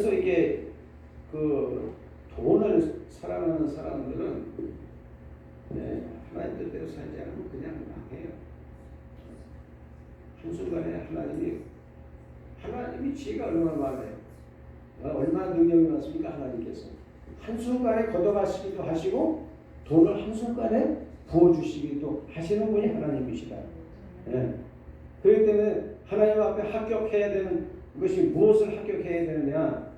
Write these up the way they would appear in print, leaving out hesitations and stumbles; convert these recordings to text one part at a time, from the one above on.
그래서 이게 그 돈을 사랑하는 사람들은 하나님 뜻대로 살지 않으면 그냥 망해요. 한순간에 하나님이 지혜가 얼마나 많아요. 얼마나 능력이 많습니까? 하나님께서 한순간에 걷어가시기도 하시고 돈을 한순간에 부어주시기도 하시는 분이 하나님이시다. 그렇기 때문에 하나님 앞에 합격해야 되는 것이 무엇을 합격해야 되느냐?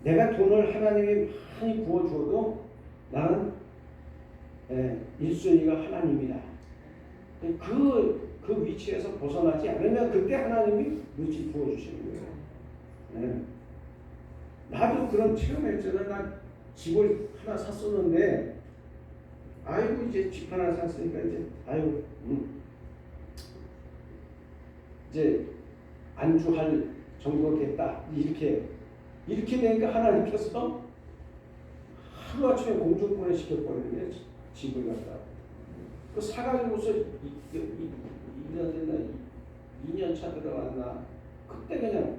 내가 돈을 하나님이 많이 부어주어도 나는 1순위가 하나님이다. 그 위치에서 벗어나지 않으면 그때 하나님이 물질 부어주시는 거예요. 나도 그런 체험했잖아. 난 집을 하나 샀었는데 아이고 이제 집 하나 샀으니까 이제 안주할 정도 됐다. 이렇게 되니까 하나님께서 하루아침에 공중분해 시켜버리는 집을 갖다. 그 사가지고서 1년 됐나 2년 차 들어갔나 그때 그냥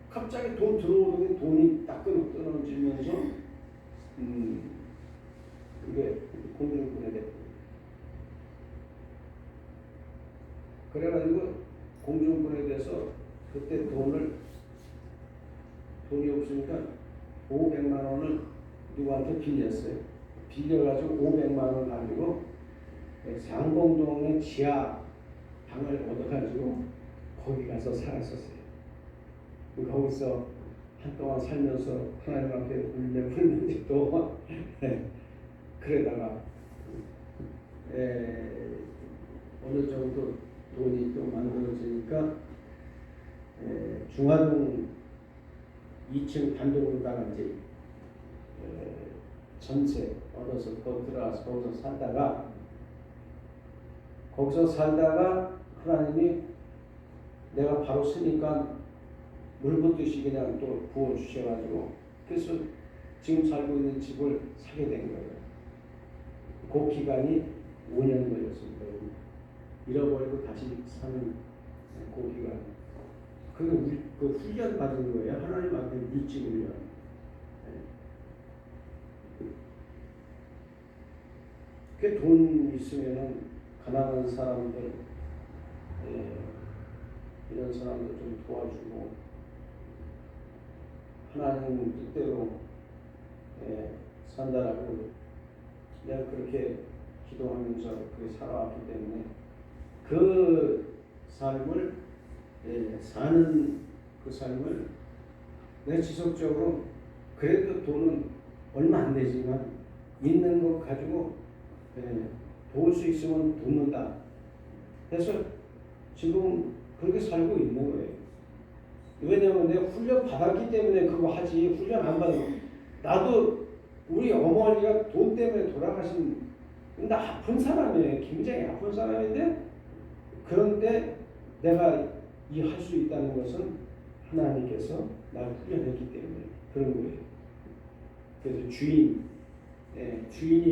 갑자기 돈 들어오더니 돈이 딱 끊어지면서 그게 공중분해 됐고 그래가지고 공중분해 돼서 그때 돈이 없으니까 500만 원을 누구한테 빌렸어요. 빌려가지고 500만 원 가지고 상봉동의 지하 방을 얻어가지고 거기 가서 살았었어요. 거기서 한동안 살면서 하나님 앞에 울면서 또 그러다가 어느 정도 돈이 좀 만들어지니까 중화동 2층 단독으로다가 이제 전세 얻어서 거기 들어가서 거기서 살다가 하나님이 내가 바로 쓰니까 물 붓듯이 그냥 또 부어 주셔가지고 그래서 지금 살고 있는 집을 사게 된 거예요. 그 기간이 5년 걸렸습니다. 잃어버리고 다시 사는 그 기간. 그 훈련 받은 거예요. 하나님 앞에 물질 훈련. 그 돈 있으면은 가난한 사람들 이런 사람들 좀 도와주고 하나님 뜻대로 산다라고 내가 그렇게 기도하면서 그렇게 살아왔기 때문에 그 삶을 사는 그 삶을 내가 지속적으로 그래도 돈은 얼마 안 되지만 있는 것 가지고 도울 수 있으면 돕는다. 그래서 지금 그렇게 살고 있는 거예요. 왜냐하면 내가 훈련 받았기 때문에 그거 하지 훈련 안 받으면 나도 우리 어머니가 돈 때문에 돌아가신 근데 아픈 사람이에요. 굉장히 아픈 사람인데 그런데 내가 이 할 수 있다는 것은 하나님께서 나를 훈련했기 때문에 그런 거예요. 그래서 주인이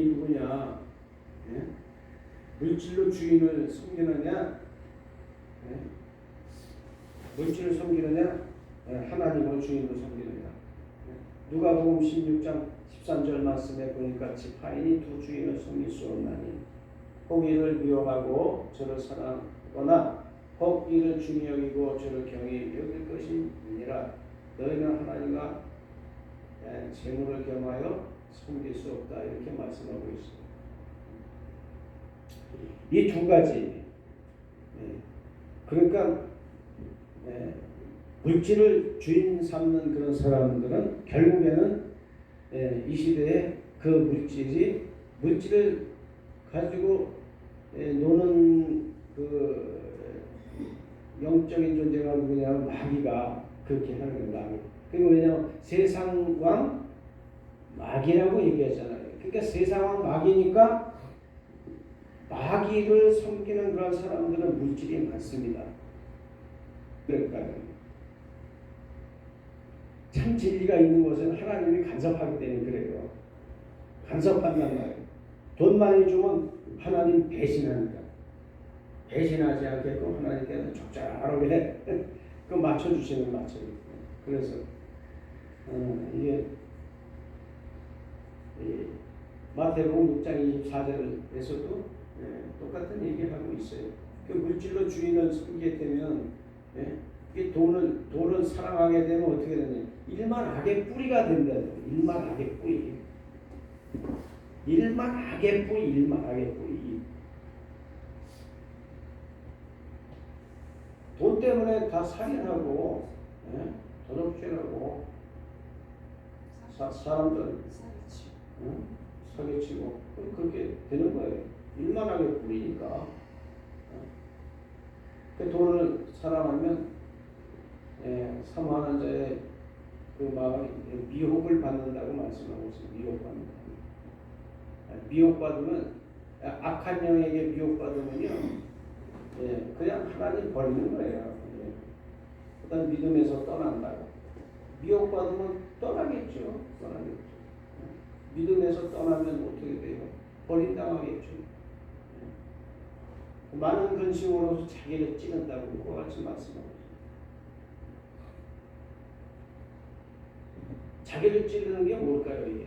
누구냐? 물질로 주인을 섬기느냐? 물질을 섬기느냐? 하나님을 주인으로 섬기느냐? 누가복음 16장 13절 말씀에 보니까 지파인이 두 주인을 섬길 수 없나니 혹 이를 미워하고 저를 사랑하거나 혹 이를 중히 여기고 저를 경히 여길 것이 아니라 너희는 하나님과 재물을 겸하여 섬길 수 없다 이렇게 말씀하고 있습니다. 이 두 가지 그러니까 물질을 주인 삼는 그런 사람들은 결국에는 이 시대에 그 물질을 가지고 노는 그 영적인 존재가 누구냐면 마귀가 그렇게 하는 거예요. 그리고 왜냐하면 세상왕 마귀라고 얘기하잖아요. 그러니까 세상왕 마귀니까 마귀를 섬기는 그런 사람들은 물질이 많습니다. 그러니까요. 참 진리가 있는 것은 하나님이 간섭하기 때문에 그래요. 간섭한단 말이에요. 돈 많이 주면 하나님 배신하니까. 배신하지 않게끔 하나님께서 적절하게 그 맞춰주시는 맞춰요. 그래서 이게 마태복음 6장 24절에서도 똑같은 얘기를 하고 있어요. 그 물질로 주인을 섬기게 되면 이게 돈을 사랑하게 되면 어떻게 되냐? 일만 악의 뿌리가 된다는 거예요. 일만 악의 뿌리. 일만 악의 뿌리, 일만 악의 뿌리. 돈 때문에 다 살인하고, 도둑질하고, 사람들 사기치고 그렇게 되는 거예요. 일만 악의 뿌리니까. 그 돈을 사랑하면 사모하는 자의 그 마음이 미혹을 받는다고 말씀하고 있어요. 미혹받는다. 미혹받으면 악한 영에게 미혹받으면요, 그냥 하나님 버리는 거예요. 그다음 믿음에서 떠난다고. 미혹받으면 떠나겠죠. 믿음에서 떠나면 어떻게 돼요? 버림당하겠죠. 많은 근심으로 자기를 찌른다고 그와 같이 말씀하고 있어요. 자기를 찌르는 게 뭘까요? 이게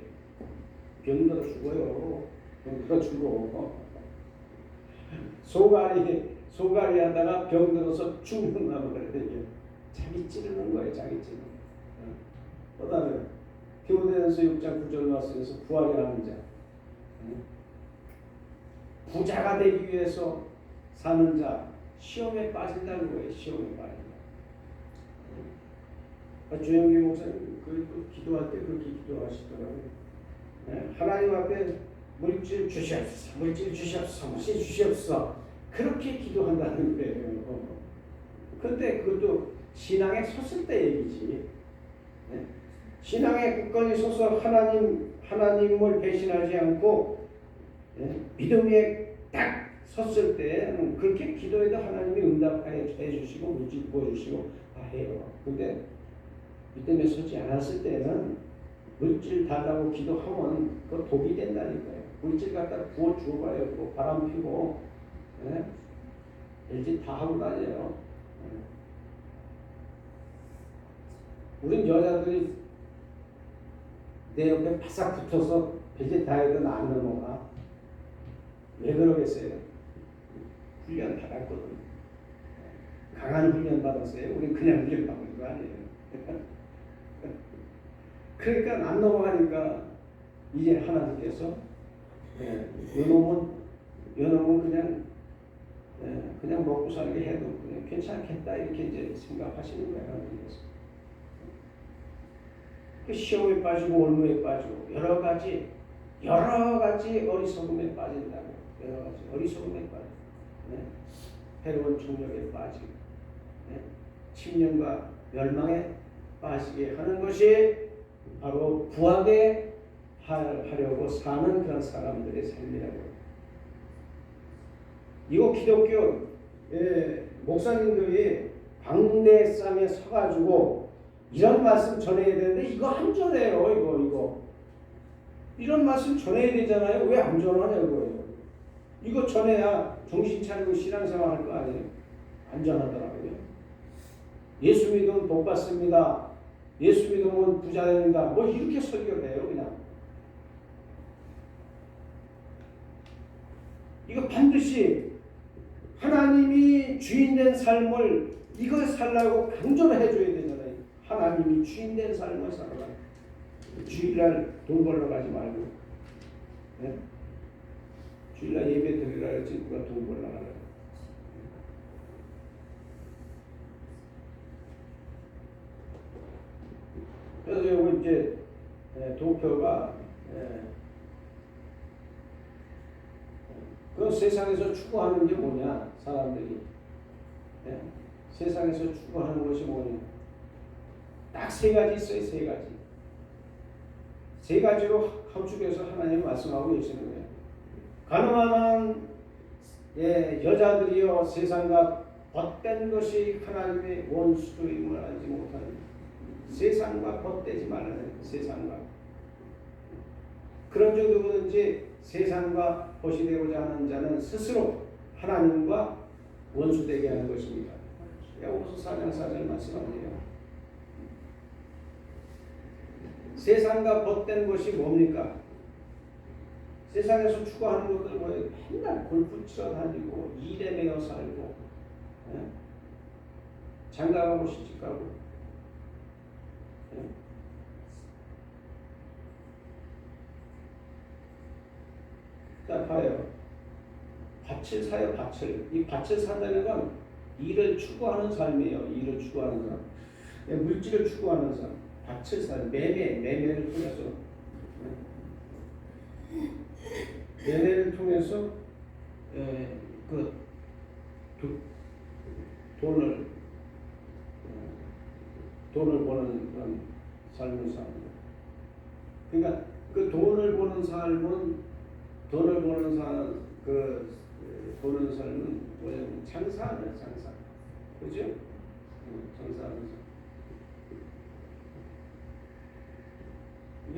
병들어 죽어요. 병들어 죽어. 소갈이 하다가 병들어서 죽는다고 그래요. 자기 찌르는 거예요. 자기 찌르는 거. 그다음에 디모데전서 6장 9절 말씀에서 부활이라는 자, 부자가 되기 위해서 사는 자, 시험에 빠진다는 거예요. 시험에 빠진다. 주영기 목사님 기도할 때 그렇게 기도하시더라고요. 하나님 앞에 물질 주시옵소서, 물질 주시옵소서, 물질 주시옵소서, 그렇게 기도한다는 거예요. 근데 그것도 신앙에 섰을 때 얘기지. 신앙에 굳건히 서서 하나님을 배신하지 않고 믿음에 딱 섰을 때 그렇게 기도해도 하나님이 응답해 주시고 물질 부어주시고 다 해요. 근데 믿음에 서지 않았을 때는 물질 달라고 기도하면 그거 독이 된다니까요. 물질 갖다 부어 주어봐요. 뭐 바람 피고 별짓 다 하고 다녀요. 우린 여자들이 내 옆에 바싹 붙어서 별짓 다 해도 안 넘어가. 왜 그러겠어요? 훈련 받았거든. 강한 훈련 받았어요. 우린 그냥 훈련 받은 거 아니에요. 그러니까 안 넘어가니까 이제 하나님께서 요놈은 그냥 먹고 살게 해도 그냥 괜찮겠다 이렇게 이제 생각하시는 거예요. 하나님께서. 그 시험에 빠지고 올무에 빠지고 여러 가지 어리석음에 빠진다고. 여러 가지 어리석음에 빠지고 해로운 총력에 빠지고 침념과 멸망에 빠지게 하는 것이 바로 부하게 하려고 사는 그런 사람들의 삶이라고. 이거 기독교 목사님들이 방대상에 서가지고 이런 말씀 전해야 되는데 이거 안 전해요. 이거 이런 말씀 전해야 되잖아요. 왜 안 전하냐고요. 이거 전해야 정신 차리고 신앙생활 할 거 아니에요. 안 전하더라고요. 예수 믿으면 복 받습니다. 예수 믿으면 부자 됩니다. 뭐 이렇게 설교를 해요. 그냥 이거 반드시 하나님이 주인된 삶을 이걸 살라고 강조를 해줘야 되잖아요. 하나님이 주인된 삶을 살아라. 주일날 돈 벌러 가지 말고, 주일날 예배 드리라 했지 누가 돈 벌러 가라. 그래서 요거 이제 도표가 그 세상에서 추구하는 게 뭐냐, 사람들이 세상에서 추구하는 것이 뭐냐, 딱 세 가지 있어요. 세 가지로 함축해서 하나님 말씀하고 계시는 거예요. 가늠한 여자들이여 세상과 벗된 것이 하나님의 원수임을 알지 못하는, 세상과 벗되지 말라는, 세상과 그런 중 누구든지 세상과 벗이 되고자 하는 자는 스스로 하나님과 원수되게 하는 것입니다. 야고보서 4장 4절 말씀 아니에요. 세상과 벗된 것이 뭡니까? 세상에서 추구하는 것들 뭐예요? 맨날 골프 치러 다니고 일에 매여 살고, 예? 장가가고 시집가고, 예? 자 봐요. 밭을 사요. 밭을. 이 밭을 산다는 건 일을 추구하는 삶이에요. 일을 추구하는 삶. 예, 물질을 추구하는 삶. 밭을 사요. 매매를 통해서, 매매를 통해서 그 돈을 버는 그런 삶을 삽니다. 그러니까 그 돈을 버는 삶은 뭐냐면 장사하는 장사, 그죠? 장사하면서 이게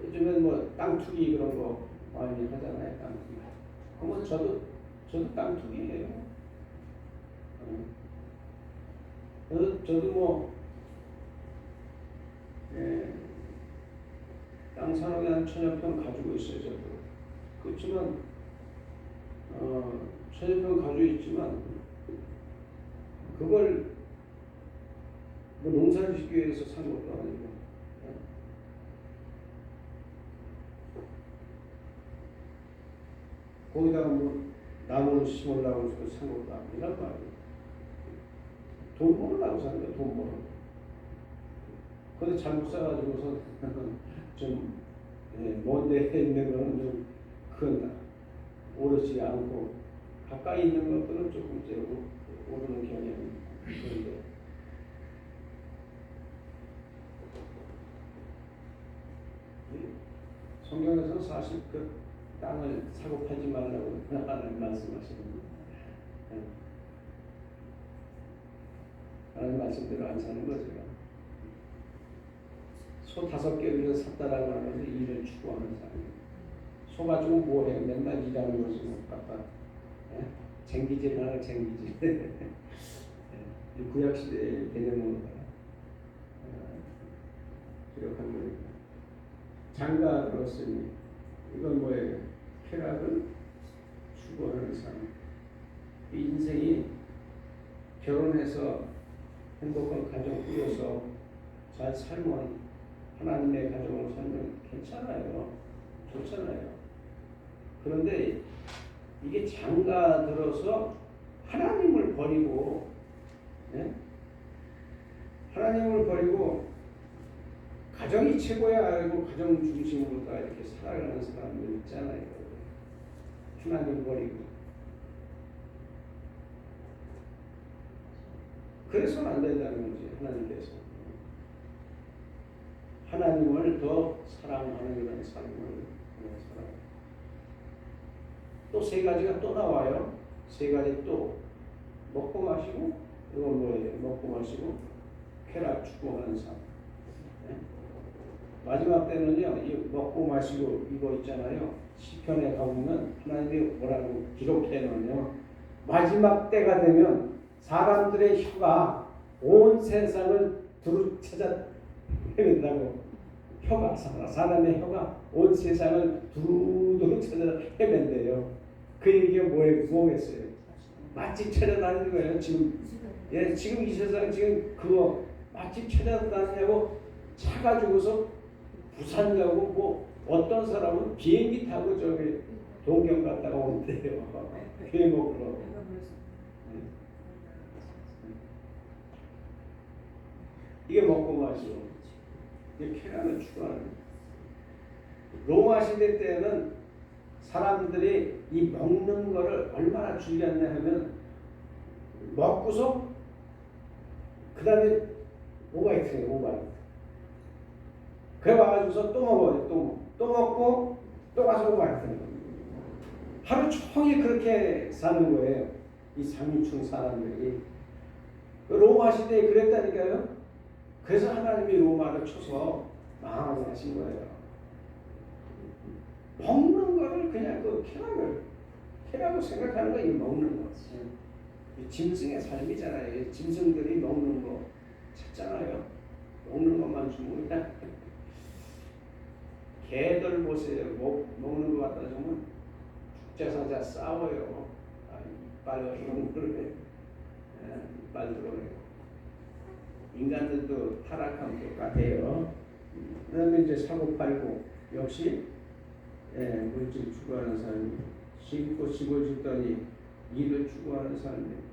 요즘엔 뭐 땅 투기 그런 거 많이 하잖아요. 땅 투기. 그러면 저도 땅 투기예요. 저도 뭐 땅 산업에 한 1000여 평 가지고 있어요. 저도. 그렇지만 1000여 평 가지고 있지만 그걸 뭐 농사를 짓기 위해서 산 것도 아니고, 거기다가 뭐 나무를 심으려고 산 것도 아니란 말이에요. 돈 벌으려고 산 거예요. 돈 벌어. 근데 잘못 사가지고서 좀 먼 데에 있는 거는 좀 큰 오르지 않고 가까이 있는 것들은 조금 이제 오르는 경향이 있는데, 성경에서 사실 그 땅을 사고 팔지 말라고 하나님 말씀하시는데, 하나님 말씀대로 안 사는 거죠. 소 5개를 샀다라고 하면서 일을 추구하는 사람이에요. 소 가지고 뭐해? 맨날 일하는 거지 뭐 갖다 쟁기질 하나 쟁기질. 구약 시대의 개념으로 기록한 거니까. 장가 들었으니 이건 뭐예요? 쾌락을 추구하는 삶. 이 인생이 결혼해서 행복한 가정 꾸려서 잘 살면, 하나님의 가정으로 살면 괜찮아요. 좋잖아요. 그런데 이게 장가 들어서 하나님을 버리고, 하나님을 버리고 가정이 최고야 알고 가정 중심으로 다 이렇게 살아가는 사람들 있잖아요. 하나님 버리고. 그래서는 안 된다는 거지. 하나님께서 하나님을 더 사랑하는 그런 삶을 살아요. 또 3가지가 또 나와요. 3가지 또 먹고 마시고, 이건 뭐예요? 먹고 마시고 쾌락 추구하는 삶. 마지막 때는요, 이 먹고 마시고 이거 있잖아요. 시편에 가보면 하나님이 뭐라고 기록해 놓으면, 마지막 때가 되면 사람들의 혀가 온 세상을 두루 찾아 헤맨다고. 사람의 혀가 온 세상을 두루두루 찾아 헤맨대요. 그 얘기가 뭐겠어요? 맛집 찾아다니는 거예요. 지금 이 세상 지금 그거 맛집 찾아다니냐고 차 가지고서 부산 가고, 뭐 어떤 사람은 비행기 타고 저기 동경 갔다가 온대요. 회 먹으러. 이게 먹고 마시고, 이게 쾌락을 추구하는. 로마 시대 때는 사람들이 이 먹는 거를 얼마나 즐겼냐 하면, 먹고서 그 다음에 오바이트예요. 오바이트. 그래 와가지고서 또 먹어요. 또 먹고 또 가서 오바이트. 하루 종일 그렇게 사는 거예요. 이 상류층 사람들이. 로마 시대에 그랬다니까요. 그래서 하나님이 로마를 쳐서 망하게 하신 거예요. 먹는 거를 그냥 그 쾌락을 캐라고 생각하는 거, 이 먹는 거. 이 짐승의 삶이잖아요. 이 짐승들이 먹는 거 찾잖아요. 먹는 것만 주면 그냥 개들 보세요. 먹는 거 갖다 주면 죽자사자 싸워요. 이빨 이런 거를 이빨 들어내고. 인간들도 타락하면 똑같아요. 그다음에 이제 사고팔고 역시 물질 추구하는 사람이 심고 집을 짓더니 일을 추구하는 사람이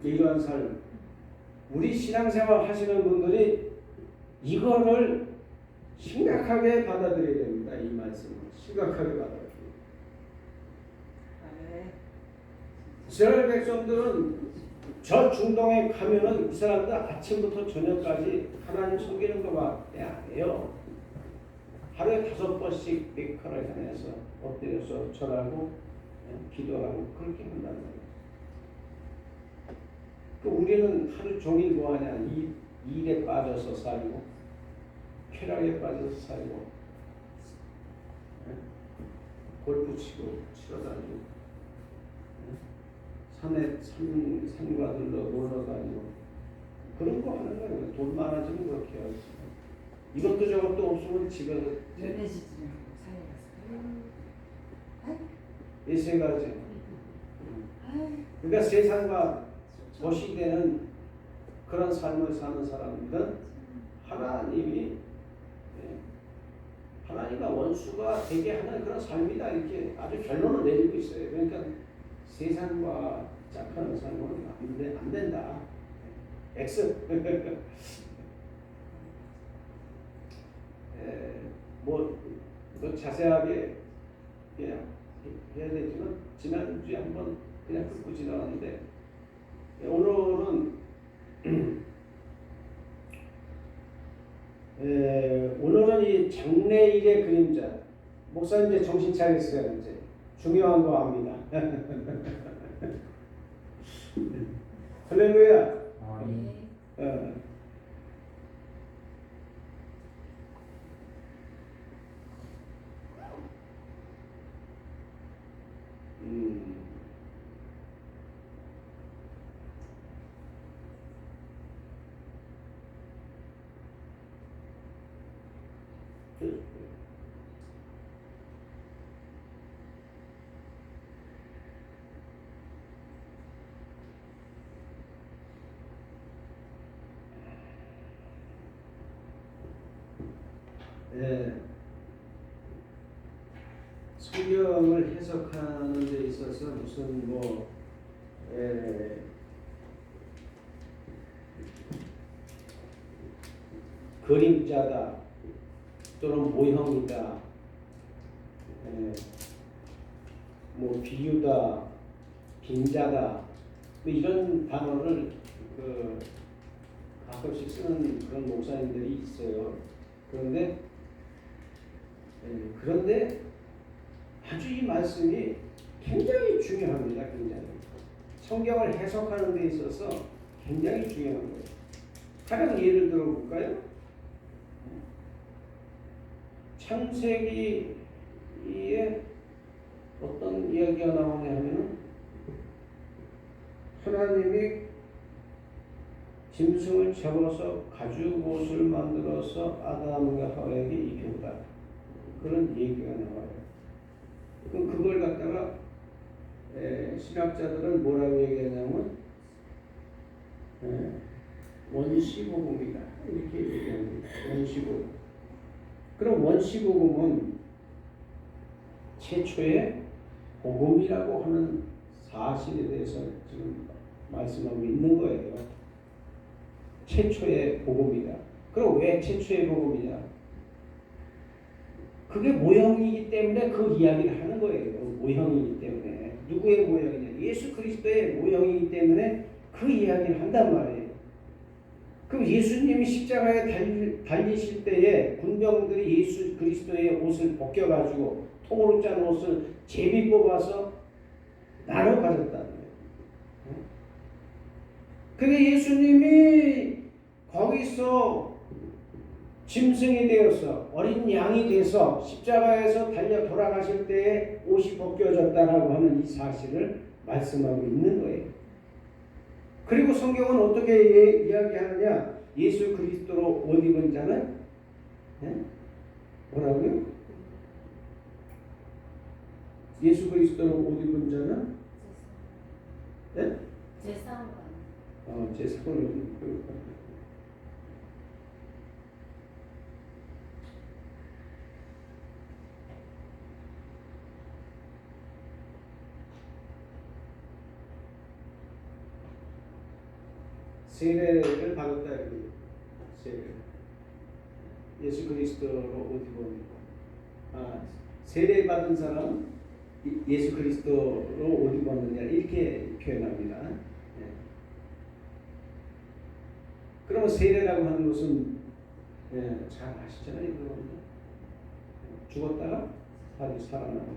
이러한 삶. 우리 신앙생활 하시는 분들이 이거를 심각하게 받아들여야 됩니다. 이 말씀을 심각하게 받아들여야 됩니다. 이스라엘 백성들은 저 중동에 가면은 이 사람들 아침부터 저녁까지 하나님 섬기는 것밖에 안 해요. 하루에 5번씩 메카를 향해서 엎드려서 절하고 기도하고 그렇게 한단 말이에요. 우리는 하루 종일 뭐하냐, 일에 빠져서 살고 쾌락에 빠져서 살고 골프 치고 치러 다니고 산과들로 놀러 다니고 그런 거 하는 거예요. 돈 많아지면 그렇게 해요. 이것도 저것도 없으면 집에서 이 세 가지. 그러니까 세상과 도시되는 그런 삶을 사는 사람들은 하나님과 원수가 되게 하는 그런 삶이다, 이렇게 아주 결론을 내리고 있어요. 그러니까 세상과 짝하는 삶은 안 된다. X. 더 자세하게 그냥 해야 되지만 지난주에 한번 그냥 듣고 지나갔는데 오늘은 오늘은 이 장래일의 그림자. 목사님 이제 정신 차리세요. 이제 중요한 거 합니다. 할렐루야. 성경을 해석하는 데 있어서 무슨 그림자다 또는 모형이다, 비유다, 빙자다, 이런 단어를 가끔씩 쓰는 그런 목사님들이 있어요. 그런데 아주 이 말씀이 굉장히 중요합니다. 굉장히 성경을 해석하는 데 있어서 굉장히 중요한 거예요. 가령 예를 들어 볼까요? 창세기에 어떤 이야기가 나오냐 하면은 하나님이 짐승을 잡아서 가죽 옷을 만들어서 아담과 하와에게 입혔다. 그런 얘기가 나와요. 그럼 그걸 갖다가 신학자들은 뭐라고 얘기하냐면 원시복음이다, 이렇게 얘기합니다. 원시복음. 그럼 원시복음은 최초의 복음이라고 하는 사실에 대해서 지금 말씀하고 있는 거예요. 최초의 복음이다. 그럼 왜 최초의 복음이냐? 그게 모형이기 때문에 그 이야기를 하는 거예요. 모형이기 때문에. 누구의 모형이냐? 예수 그리스도의 모형이기 때문에 그 이야기를 한단 말이에요. 그럼 예수님이 십자가에 달리실 때에 군병들이 예수 그리스도의 옷을 벗겨가지고 통으로 짠 옷을 제비 뽑아서 나눠 가졌다는 거예요. 근데 예수님이 거기서 짐승이 되어서 어린 양이 돼서 십자가에서 달려 돌아가실 때에 옷이 벗겨졌다라고 하는 이 사실을 말씀하고 있는 거예요. 그리고 성경은 어떻게 이야기하느냐? 예수 그리스도로 옷 입은 자는 뭐라고요? 예수 그리스도로 옷 입은 자는 제 상을 세례를 받았다 이거예요. 세례. 예수 그리스도로 옷 입은 세례 받은 사람 예수 그리스도로 옷 입었느냐 이렇게 표현합니다. 네. 그러면 세례라고 하는 것은 잘 아시잖아요. 여러분. 죽었다가 다시 살아나는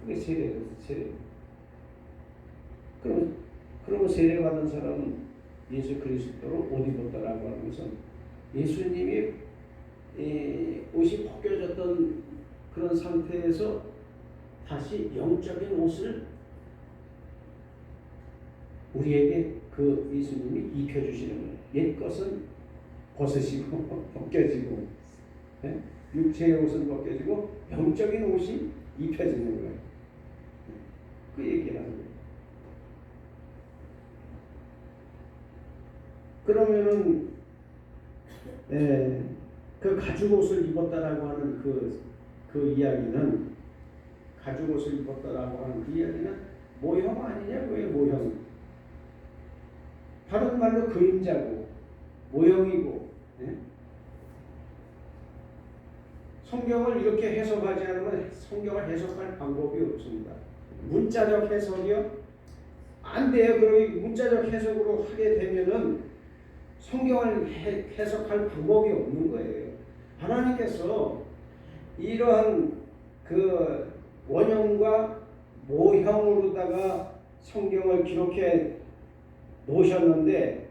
그게 세례예요. 세례. 그러면 세례 받은 사람은 예수 그리스도로 옷 입었다라고 하는 것은 예수님이 옷이 벗겨졌던 그런 상태에서 다시 영적인 옷을 우리에게 그 예수님이 입혀주시는 거예요. 옛 것은 벗으시고 벗겨지고 육체의 옷은 벗겨지고 영적인 옷이 입혀지는 거예요. 그 얘기를 하는 거예요. 그러면은 그 가죽 옷을 입었다라고 하는 그 이야기는 가죽 옷을 입었다라고 하는 그 이야기는 모형 아니냐고요. 모형. 다른 말로 그림자고 모형이고. 성경을 이렇게 해석하지 않으면 성경을 해석할 방법이 없습니다. 문자적 해석이요? 안 돼요. 그러니 문자적 해석으로 하게 되면은 성경을 해석할 방법이 없는 거예요. 하나님께서 이러한 그 원형과 모형으로다가 성경을 기록해 놓으셨는데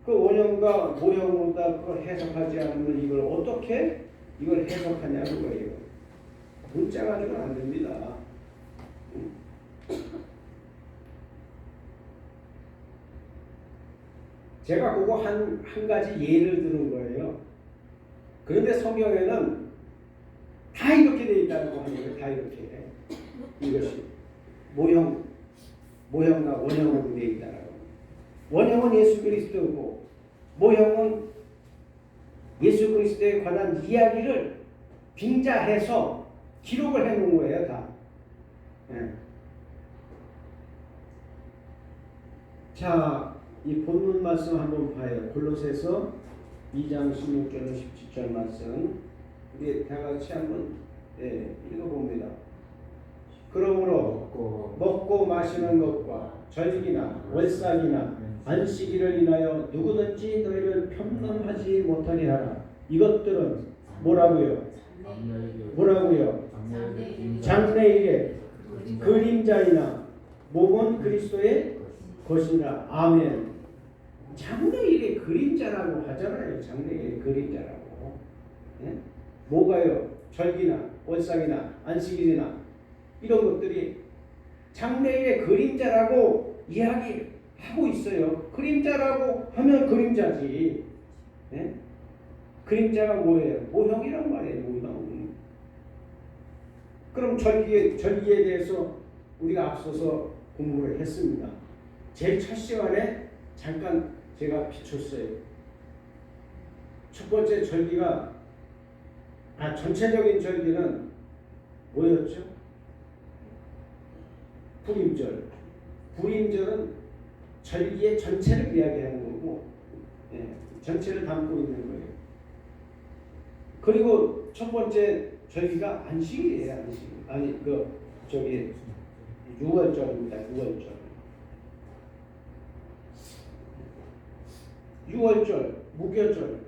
그 원형과 모형으로다가 그걸 해석하지 않으면 이걸 어떻게 이걸 해석하냐는 거예요. 문자 가지고는 안 됩니다. 제가 그거 한 가지 예를 들은 거예요. 그런데 성경에는 다 이렇게 돼 있다는 거 아니에요. 다 이렇게. 이것이 모형과 원형으로 돼 있다라고. 원형은 예수 그리스도고 모형은 예수 그리스도에 관한 이야기를 빙자해서 기록을 해놓은 거예요. 다. 자, 이 본문 말씀 한번 봐요. 골로새서 2장 16절 17절 말씀 우리 다 같이 한번 읽어봅니다. 그러므로 먹고 마시는 것과 절기나 월삭이나 안식일을 인하여 누구든지 너희를 편nom하지 못하게 하라. 이것들은 뭐라고요? 장래일의 그림자이나 몸은 그리스도의 것이라. 아멘. 장래일의 그림자라고 하잖아요. 장래일의 그림자라고. 뭐가요? 절기나 월삭이나 안식일이나 이런 것들이 장래일의 그림자라고 이야기하고 있어요. 그림자라고 하면 그림자지. 그림자가 뭐예요? 모형이란 말이에요. 모형. 그럼 절기에 대해서 우리가 앞서서 공부를 했습니다. 제일 첫 시간에 잠깐 제가 비췄어요. 첫 번째 절기가 전체적인 절기는 뭐였죠? 불임절. 불임절은 절기의 전체를 이야기하는 거고, 전체를 담고 있는 거예요. 그리고 첫 번째 절기가 안식일이에요. 안식일. 아니 유월절입니다. 유월절, 무교절,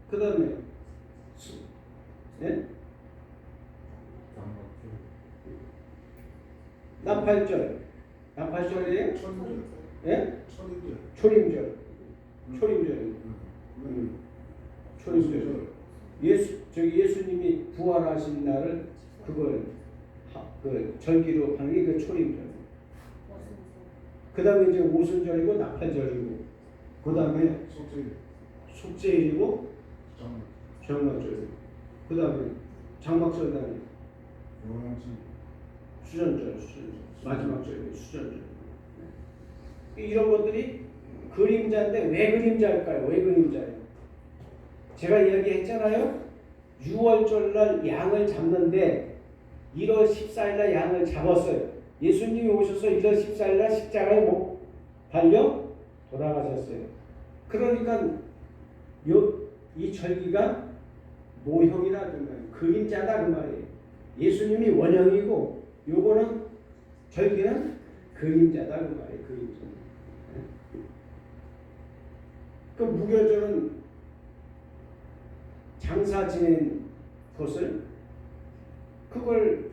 그 다음에 나팔절이에요? 초림절. 초림절. 예수님이 부활하신 날을 그걸 그 절기로 하는 게 그 초림절. 그 다음에 이제 오순절이고 나팔절이고, 그 다음에 속죄일이고 정막절이고, 그 다음에 장막절 다음에 수전절, 마지막 절이 수전절. 이런 것들이 그림자인데 왜 그림자일까요? 왜 그림자예요? 제가 이야기했잖아요. 6월절 날 양을 잡는데 1월 14일 날 양을 잡았어요. 예수님이 오셔서 1월 14일 날 십자가에 못 달려 돌아가셨어요. 그러니까 이 절기가 모형이라 그 말이에요. 그림자다 그 말이에요. 예수님이 원형이고 요거는 절기는 그림자다 그 말이에요. 그림자. 그 무교절은 장사 지낸 것을 그걸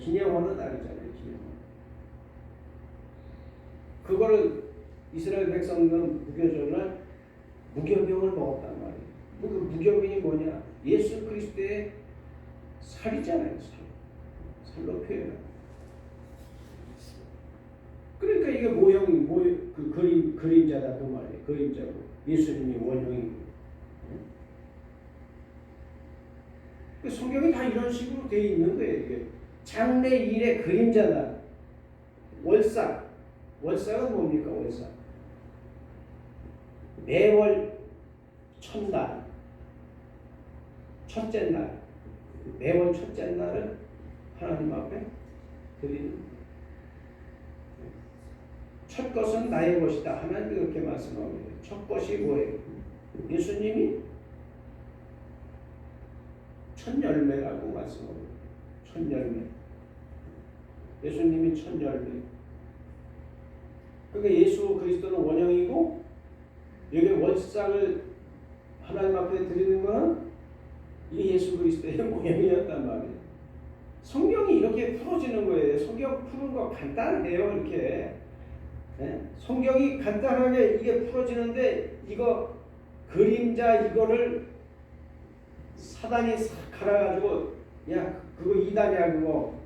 기념하는 날이잖아요. 그거를 이스라엘 백성들은 무교절날 무교병을 먹었단 말이에요. 무교병이 뭐냐? 예수 그리스도의 살이잖아요. 살로 표현해요. 그러니까 이게 모형이 그 그림자다 그 말이에요. 그림자고 예수님이 원형이고. 성경이 다 이런 식으로 되어 있는 거예요. 이게 장래일의 그림자다. 월사가 뭡니까? 월사. 매월 첫날, 첫째 날, 매월 첫째 날을 하나님 앞에 드리는. 첫 것은 나의 것이다. 하나님이 그렇게 말씀합니다. 첫 것이 뭐예요? 예수님이 첫 열매라고 말씀합니다. 첫 열매. 예수님이 첫 열매. 그러니까 예수 그리스도는 원형이고 여기 월삭을 하나님 앞에 드리는 것은 이게 예수 그리스도의 모형이었단 말이에요. 성경이 이렇게 풀어지는 거예요. 성경 푸는 거 간단해요. 이렇게. 네? 성경이 간단하게 이게 풀어지는데 이거 그림자 이거를 사단이 싹 갈아가지고 야 그거 이단이야 그거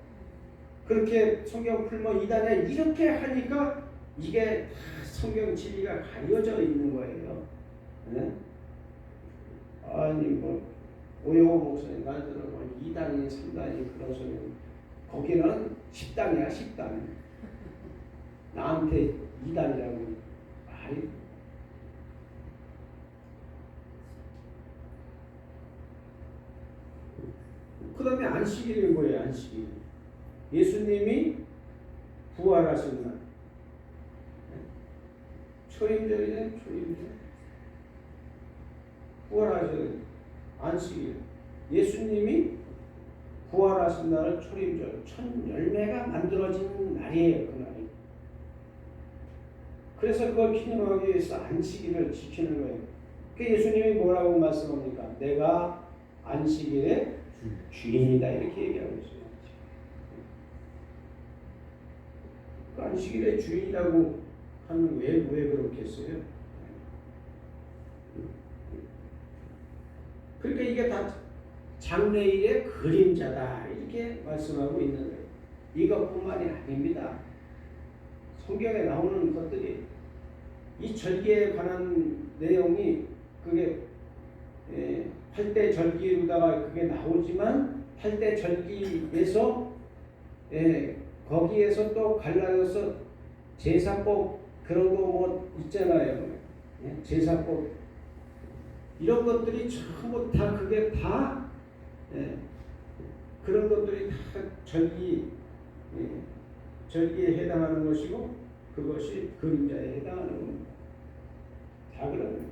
그렇게 성경 풀면 이단이야 이렇게 하니까 이게 성경 진리가 가려져 있는 거예요. 네? 아니 뭐 오영호 목사님 말대로 뭐 2단이 3단이 그런 소리는 거기는 10단이야 10단 나한테 2단이라고 말이. 그 다음에 안식일이 뭐예요? 안식일. 예수님이 부활하신 날. 초림절이네. 초림절. 부활하신 안식일. 예수님이 부활하신 날을 초림절. 첫 열매가 만들어진 날이에요. 그날이. 그래서 그걸 기념하기 위해서 안식일을 지키는 거예요. 그 예수님이 뭐라고 말씀합니까? 내가 안식일에 주인이다 이렇게 얘기하고 있어요. 그 안식일의 주인이라고 하면 왜 그렇겠어요? 그러니까 이게 다 장래일의 그림자다 이렇게 말씀하고 있는 거예요. 이것뿐만이 아닙니다. 성경에 나오는 것들이 이 절기에 관한 내용이 그게 8대 절기로다가 그게 나오지만 8대 절기에서 거기에서 또 갈라져서 제사법 그런 거 뭐 있잖아요. 제사법 이런 것들이 전부 다 그게 다 그런 것들이 다 절기에 해당하는 것이고 그것이 그림자에 해당하는 겁니다. 다 그런 거예요.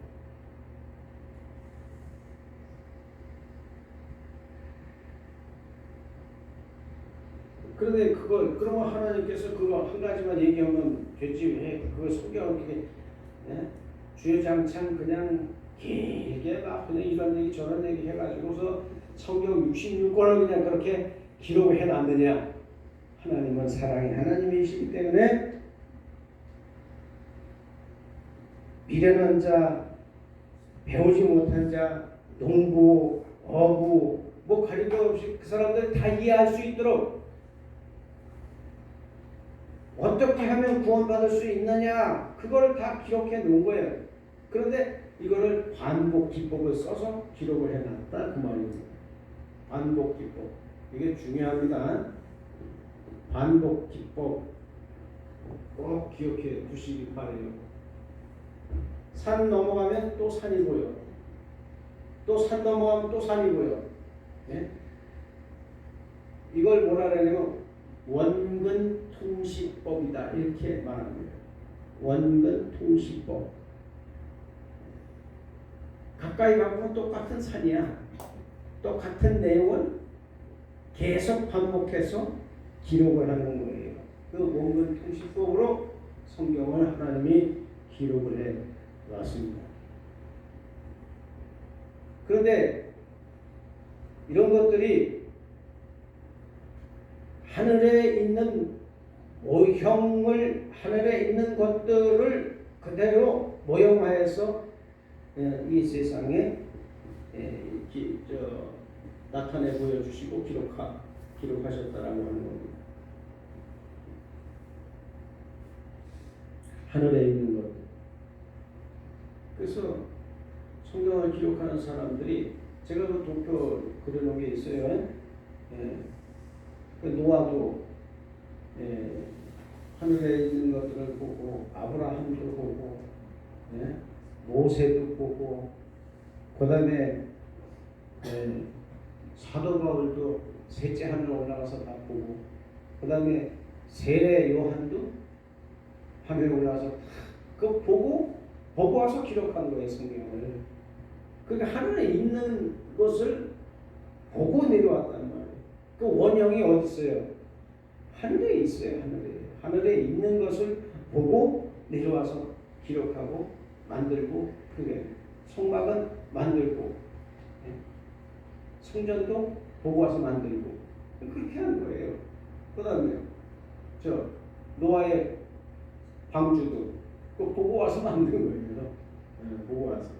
그런데 그러면 하나님께서 그거 한 가지만 얘기하면 되지 왜 그거 성경 어떻게 주여장창 그냥 길게 막 그냥 이런 얘기 저런 얘기 해가지고서 성경 66권을 그냥 그렇게 기록을 해놨느냐? 하나님은 사랑의 하나님이시기 때문에 미련한 자, 배우지 못한 자, 농부, 어부 뭐 가리고 없이 그 사람들 다 이해할 수 있도록 어떻게 하면 구원받을 수 있느냐 그거를 다 기록해 놓은 거예요. 그런데 이거를 반복 기법을 써서 기록을 해놨다 그 말입니다. 반복 기법 이게 중요합니다. 반복 기법 꼭 기억해 두시기 바래요. 산 넘어가면 또 산이 보여. 또 산 넘어가면 또 산이 보여. 네? 이걸 뭐라 그러냐면 원근통시법이다 이렇게 말합니다. 원근통시법. 가까이 가보면 똑같은 산이야. 똑같은 내용을 계속 반복해서 기록을 하는 거예요. 그 원근통시법으로 성경을 하나님이 기록을 해 왔습니다. 그런데 이런 것들이 하늘에 있는 모형을 하늘에 있는 것들을 그대로 모형화해서 이 세상에 나타내 보여주시고 기록하셨다라고 하는 겁니다. 하늘에 있는 것. 그래서 성경을 기록하는 사람들이 제가 그 도표 그려놓은 게 있어요. 그 노아도 하늘에 있는 것들을 보고 아브라함도 보고 모세도 보고 그 다음에 사도 바울도 셋째 하늘 올라가서 다 보고 그 다음에 세례 요한도 하늘에 올라가서 그 보고 와서 기록한 거예요. 성경을. 그러니까 하늘에 있는 것을 보고 내려왔단 말이에요. 그 원형이 어디 있어요? 하늘에 있어요. 하늘에 있는 것을 보고 내려와서 기록하고 만들고 그게 성막은 만들고 성전도 보고 와서 만들고 그렇게 한 거예요. 그 다음에 저 노아의 방주도 그 보고 와서 만든 거예요. 보고 와서.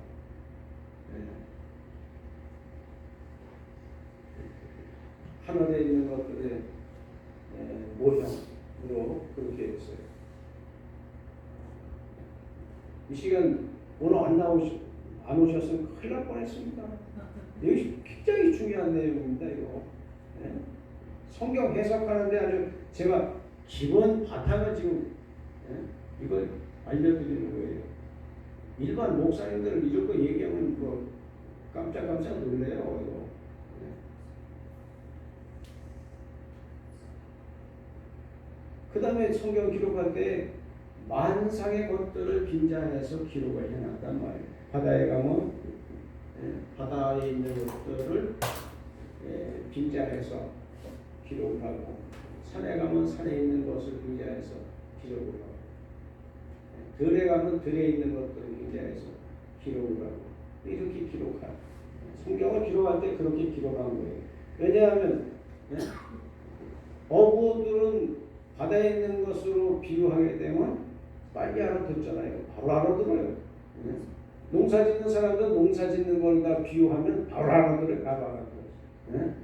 하늘에 있는 것들의 모형으로 그렇게 했어요. 이 시간 오늘 안 오셨으면 큰일 날 뻔했습니다. 이것이 굉장히 중요한 내용입니다. 이거 성경 해석하는데 아주 제가 기본 바탕을 지금 이걸 알려드리는 거예요. 일반 목사님들은 이런 거 얘기하면 뭐 깜짝 놀래요. 이거. 그 다음에 성경 기록할 때 만상의 것들을 빈자해서 기록을 해놨단 말이에요. 바다에 가면 바다에 있는 것들을 빈자해서 기록을 하고 산에 가면 산에 있는 것을 빈자해서 기록을 하고 들에 가면 들에 있는 것들을 빈자해서 기록을 하고 이렇게 기록한 성경을 기록할 때 그렇게 기록한 거예요. 왜냐하면 어부들은 바다에 있는 것으로 비유하게 되면 빨리 알아듣잖아요. 바로 알아들어요. 농사 짓는 사람도 농사 짓는 걸 다 비유하면 바로 알아들어요. 바로 알아들어요.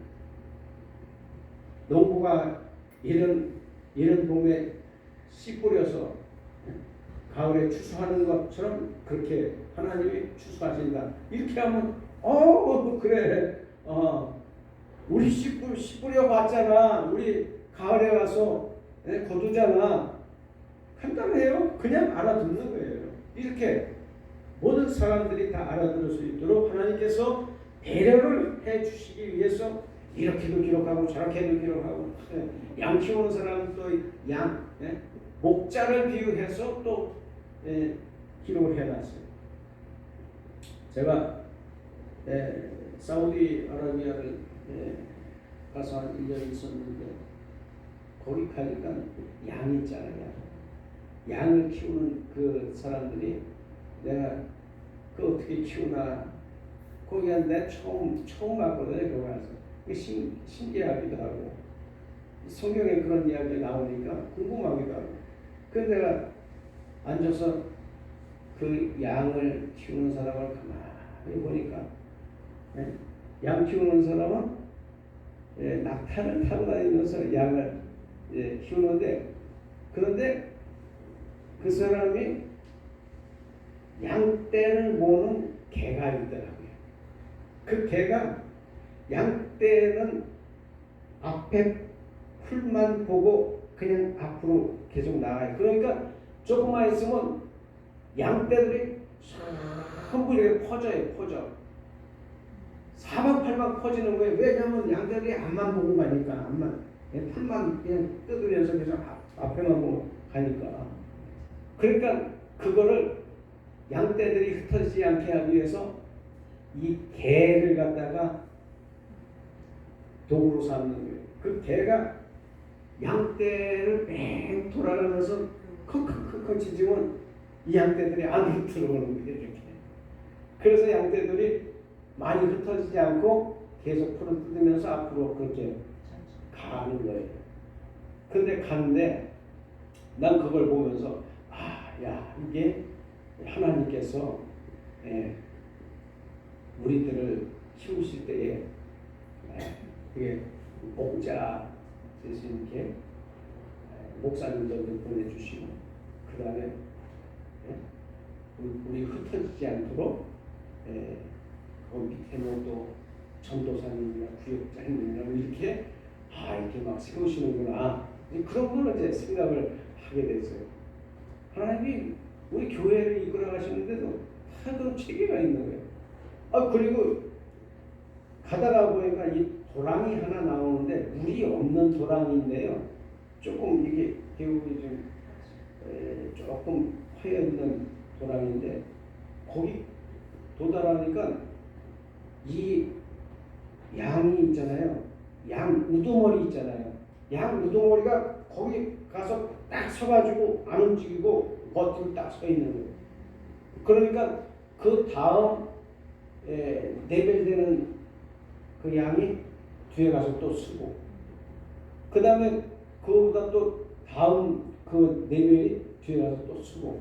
농부가 이런 봄에 씨 뿌려서 가을에 추수하는 것처럼 그렇게 하나님이 추수하신다. 이렇게 하면 그래. 우리 씨 뿌려 봤잖아. 우리 가을에 와서 거두잖아. 간단해요. 그냥 알아듣는 거예요. 이렇게 모든 사람들이 다 알아들을 수 있도록 하나님께서 배려를 해주시기 위해서 이렇게도 기록하고 저렇게도 기록하고 양 키우는 사람도 양 목자를 비유해서 또 기록을 해놨어요. 제가 사우디아라비아를 가서 한 1년 있었는데 거기 가니까 양 있잖아요. 양을 키우는 그 사람들이 내가 그 어떻게 키우나 거기 내 처음 봤거든요. 거기 가서 신기하기도 하고 성경에 그런 이야기 나오니까 궁금하기도 하고. 그래서 내가 앉아서 그 양을 키우는 사람을 가만히 보니까 예? 양 키우는 사람은 낙타를 타고 다니면서 양을 키우는데, 그런데 그 사람이 양떼를 모는 개가 있더라고요. 그 개가 양떼는 앞에 풀만 보고 그냥 앞으로 계속 나가요. 그러니까 조금만 있으면 양떼들이 전부 이렇게 퍼져. 사방팔방 퍼지는 거예요. 왜냐하면 양떼들이 앞만 보고 가니까, 앞만, 풀만 그냥 뜯으면서 계속 앞에만 보고 가니까. 그러니까 그거를 양떼들이 흩어지지 않게 하기 위해서 이 개를 갖다가 도구로 삼는 거예요. 그 개가 양떼를 뺑 돌아가면서 컥컥컥 짖으면 이 양떼들이 안으로 들어오는 거예요. 이렇게. 그래서 양떼들이 많이 흩어지지 않고 계속 풀을 뜯으면서 앞으로 그렇게 가는 거예요. 근데 가는데 난 그걸 보면서 야, 이게 하나님께서 우리들을 키우실 때에 그게 목자 대신에 목사님들도 보내주시고, 그 다음에 우리 흩어지지 않도록 그 밑에는 또 전도사님이나 구역장님이나 이렇게 이렇게 막 세우시는구나, 그런 걸 이제 생각을 하게 됐어요. 하나님이 우리 교회를 이끌어 가시는데도 다 그런 체계가 있는 거예요. 그리고 가다가 보니까 이 도랑이 하나 나오는데 물이 없는 도랑인데요. 조금 이게 대부분이 좀 조금 허여 있는 도랑인데, 거기 도달하니까 이 양이 있잖아요. 양 우두머리 있잖아요. 양 우두머리가 거기 가서 딱 서가지고 안 움직이고 버티고 딱 서 있는 거예요. 그러니까 그 다음 레벨되는 그 양이 뒤에 가서 또 쓰고, 그 다음에 그거보다 또 다음 그 레벨이 뒤에 가서 또 쓰고,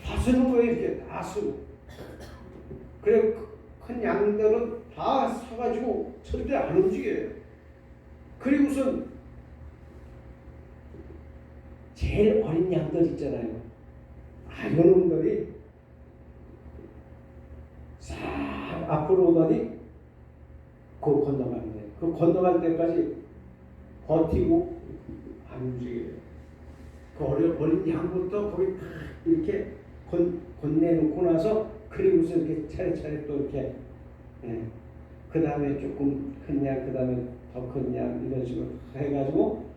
다 쓰는 거예요. 이렇게 다 쓰고. 그래 큰 양들은 다 서가지고 절대 안 움직여요. 그리고선 제일 어린 양들 있잖아요. 요놈들이 싹 앞으로 오더니 그거 건너가는 거예요. 그 건너갈 때까지 버티고 안 움직여요. 그 어린 양부터 거기 다 이렇게 건네놓고 나서, 그리고서 이렇게 차례차례 또 이렇게 그 다음에 조금 큰 양, 그 다음에 더 큰 양, 이런 식으로 해가지고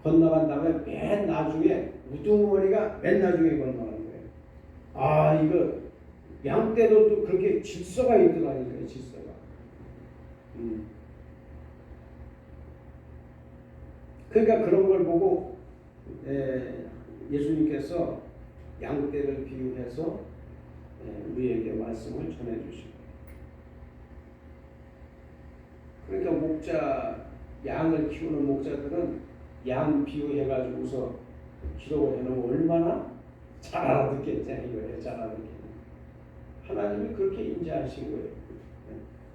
건너간 다음에 맨 나중에 우두머리가 맨 나중에 건너가는 거예요. 이거 양떼도 또 그렇게 질서가 있더라니까요. 질서가. 그러니까 그런 걸 보고 예수님께서 양떼를 비유해서 우리에게 말씀을 전해주시고, 그러니까 양을 키우는 목자들은 양 비유해가지고서 기록을 해놓으면 얼마나 잘 알아듣겠냐 이거예요. 잘 알아듣겠냐. 하나님이 그렇게 인자하신 거예요.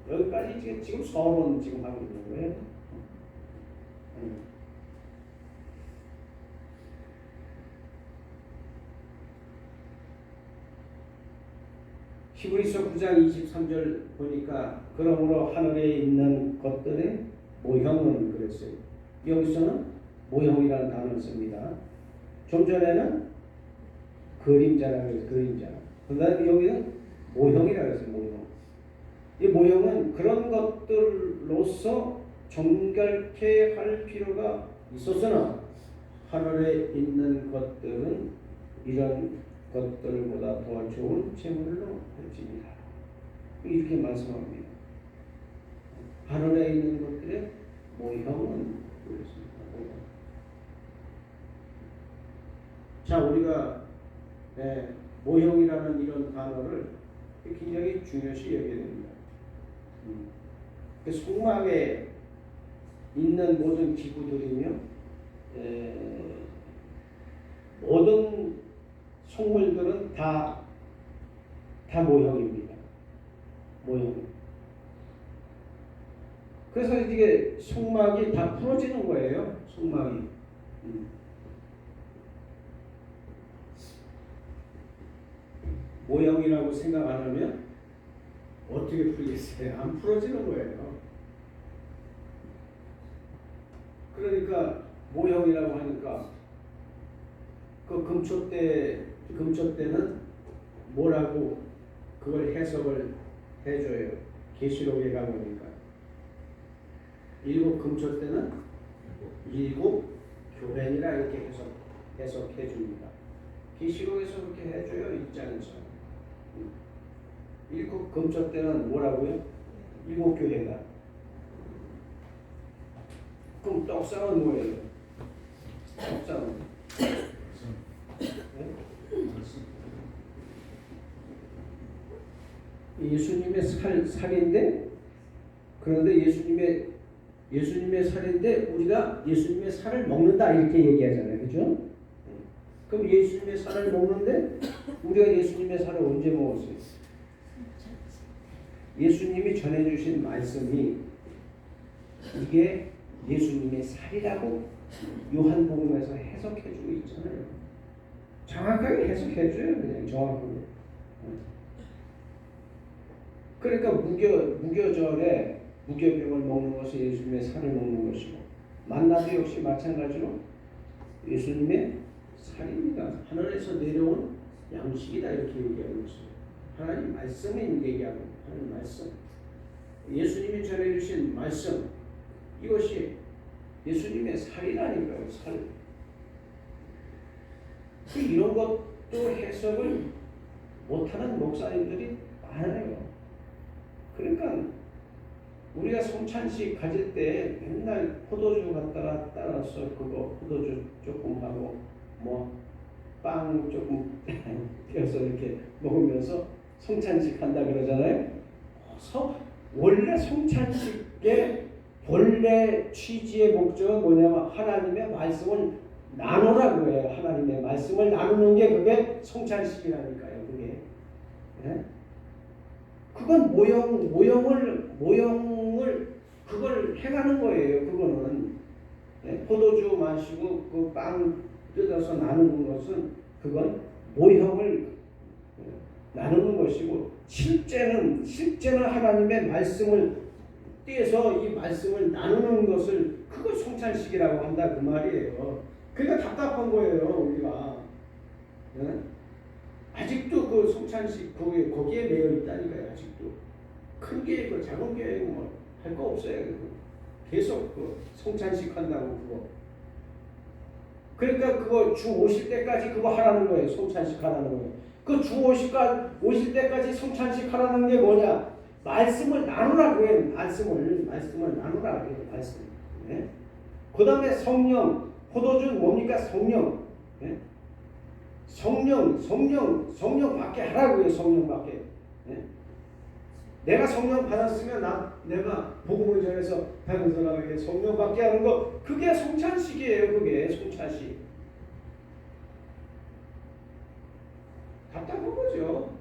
여기까지 지금 서론 지금 하고 있는 거예요. 히브리서 9장 23절 보니까, 그러므로 하늘에 있는 것들의 모형은 그랬어요. 여기서는 모형이라는 단어를 씁니다. 좀 전에는 그림자라고 해서 그림자. 그 다음에 여기는 모형이라고 해서 모형. 이 모형은 그런 것들로서 정결케 할 필요가 있었으나 하늘에 있는 것들은 이런 것들보다 더 좋은 제물로 할지니라. 이렇게 말씀합니다. 하늘에 있는 것들의 모형은 그렇습니다. 자, 우리가 모형이라는 이런 단어를 굉장히 중요시 여겨야 됩니다. 그 속막에 있는 모든 기구들이며 모든 속물들은 다 모형입니다. 모형. 그래서 이게 속막이 다 풀어지는 거예요. 속막이. 모형이라고 생각 안 하면 어떻게 풀겠어요? 안 풀어지는 거예요. 그러니까 모형이라고 하니까 그 금초대는 뭐라고 그걸 해석을 해줘요. 계시록에 가보니까 일곱 금초대는 일곱 교회니라 이렇게 해석해 줍니다. 계시록에서 그렇게 해줘요. 1장에서 일곱 금초대는 뭐라고요? 일곱 교회가. 그럼 떡상은 뭐예요? 떡상은 예수님의 살인데, 그런데 예수님의 살인데 우리가 예수님의 살을 먹는다 이렇게 얘기하잖아요, 그죠? 그럼 예수님의 살을 먹는데 우리가 예수님의 살을 언제 먹었어요? 예수님이 전해주신 말씀이 이게 예수님의 살이라고 요한복음에서 해석해주고 있잖아요. 정확하게 해석해줘요, 그냥 정확하게. 그러니까 무교절에 무교병을 먹는 것이 예수님의 살을 먹는 것이고, 만나도 역시 마찬가지로 예수님의 살입니다. 하늘에서 내려온 양식이다 이렇게 얘기하고 있어요. 하나님 말씀을 얘기하고, 하나님 말씀, 예수님이 전해주신 말씀, 이것이 예수님의 살이라니까요. 살. 이런 것도 해석을 못하는 목사님들이 많아요. 그러니까 우리가 성찬식 가질 때 맨날 포도주 갖다가 따라서 그거 포도주 조금 하고 뭐 빵 조금 떼어서 이렇게 먹으면서 성찬식 한다 그러잖아요. 원래 성찬식의 본래 취지의 목적은 뭐냐면 하나님의 말씀을 나누라고 해요. 하나님의 말씀을 나누는 게 그게 성찬식이라니까요. 그게. 네? 그건 모형을 그걸 해가는 거예요. 그거는. 네? 포도주 마시고 그 빵 뜯어서 나누는 것은 그건 모형을 나누는 것이고, 실제는 하나님의 말씀을 떼서 이 말씀을 나누는 것을 그걸 성찬식이라고 한다 그 말이에요. 그러니까 답답한 거예요, 우리가. 네? 아직도 그 성찬식 거기에 매여 있다니까요. 아직도 큰 계획, 작은 계획 뭐 할 거 없어요. 계속 그 성찬식 한다고 그거. 그러니까 그거 주 50대까지 그거 하라는 거예요. 성찬식 하라는 거예요. 그 주 50대까지 성찬식 하라는 게 뭐냐? 말씀을 나누라고 해요. 말씀을 나누라고 해요. 말씀. 네? 그 다음에 성령, 포도주는 뭡니까? 성령. 네? 성령 받게 하라고 해요. 성령 받게. 네? 내가 성령 받았으면 내가 복음을 전해서 다른 사람에게 성령 받게 하는 거, 그게 성찬식이에요. 그게 성찬식. 답답한 거죠.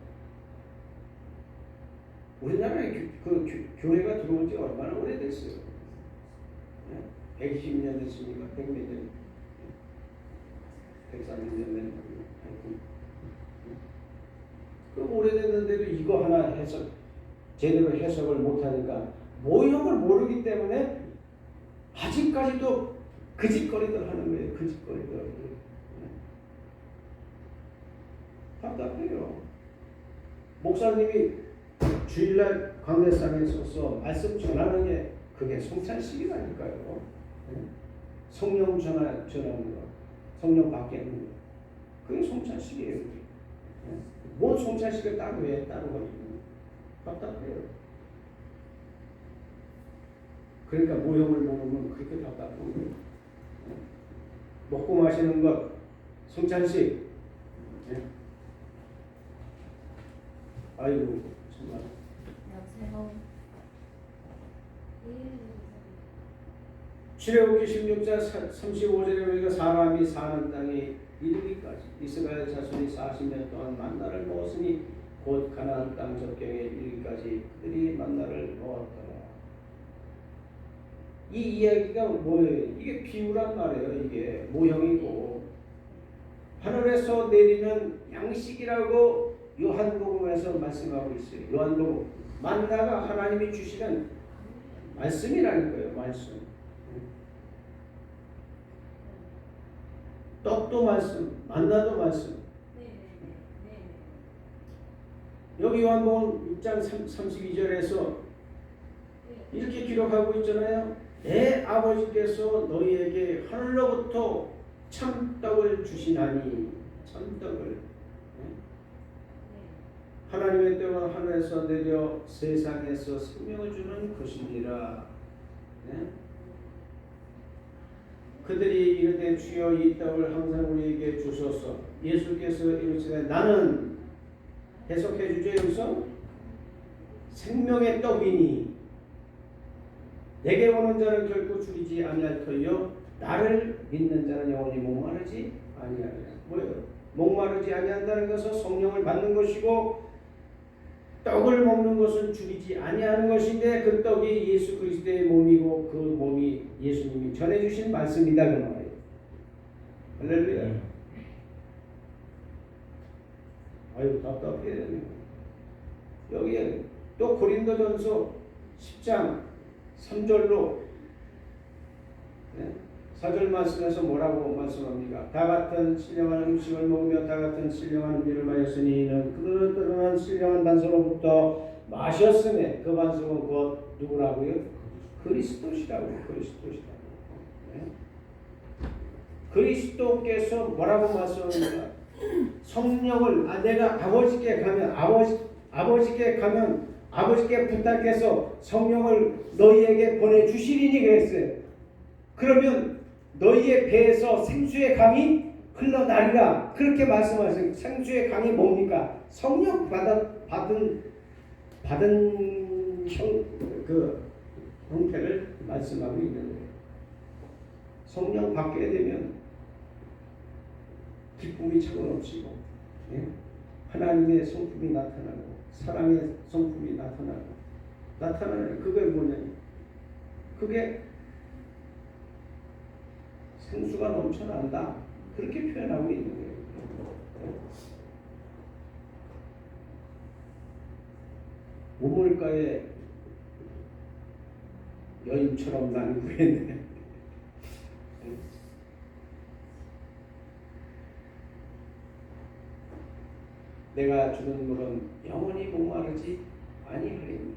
우리나라에 교회가 들어온 지 얼마나 오래됐어요? 네? 120년 됐습니까? 100몇 년? 130년 된 그 오래됐는데도 이거 하나 제대로 해석을 못하니까, 모형을 모르기 때문에 아직까지도 그 짓거리들 하는 거예요. 그 짓거리들. 답답해요. 목사님이 주일날 강대상에 서서 말씀 전하는 게 그게 성찬식이라니까요. 성령 전하는 거, 성령 받게 하는 거, 그게 성찬식이에요. 뭔 성찬식을 따로 해, 따로 하고. 답답해요. 그러니까 모형을 모르면 그렇게 답답한 거예요. 먹고 마시는 것, 성찬식. 아이고 정말. 출애굽기 16장 35절에 보니까 사람이 사는 땅에 이르기까지 이스라엘 자손이 40년 동안 만나를 먹었으니 곧 가나안 땅 적경에 이르기까지 그들이 만나를 먹었더라. 이 이야기가 뭐예요? 이게 비유란 말이에요. 이게 모형이고 하늘에서 내리는 양식이라고 요한복음에서 말씀하고 있어요. 요한복음 만나가 하나님이 주시는 말씀이라는 거예요. 말씀. 떡도 말씀, 만나도 말씀. 여기 요한복음 6장 32절에서 이렇게 기록하고 있잖아요. 내 아버지께서 너희에게 하늘로부터 참떡을 주시나니 참떡을 하나님의 떡은 하늘에서 내려 세상에서 생명을 주는 것이니라. 그들이 이르되 주여 이 떡을 항상 우리에게 주소서. 예수께서 이르시되 나는 해석해 주죠. 여기서 생명의 떡이니 내게 오는 자는 결코 줄이지 아니할 터이요 나를 믿는 자는 영원히 목마르지 아니하리라. 뭐예요? 목마르지 아니한다는 것은 성령을 받는 것이고 떡을 먹는 것은 줄이지 아니하는 것인데 그 떡이 예수 그리스도의 몸이고 그 몸이 예수님이 전해주신 말씀이다 그 말이에요. 할렐루야. 아유 답답해. 여기에 또 고린도전서 10장 3절로 4절 말씀에서 뭐라고 말씀합니까? 다 같은 신령한 음식을 먹으며 다 같은 신령한 음료를 마셨으니 이는 그들은 뜨거운 신령한 반석으로부터 마셨음에 그 반석은 곧 누구라고요? 그리스도시라고요. 그리스도시라고. 그리스도께서 뭐라고 말씀합니까? 성령을 내가 아버지께 가면 아버지께 부탁해서 성령을 너희에게 보내주시리니 그랬어요. 그러면 너희의 배에서 생수의 강이 흘러나리라 그렇게 말씀하세요. 생수의 강이 뭡니까? 성령 받은 그 형태를 말씀하고 있는 거예요. 성령 받게 되면 기쁨이 차고 넘치고 하나님의 성품이 나타나고 사랑의 성품이 나타나는 그게 뭐냐면 그게 생수가 넘쳐난다 그렇게 표현하고 있는 거예요. 우물가에 여인처럼 나는 구했네. 내가 주는 물은 영원히 목마르지 아니하리니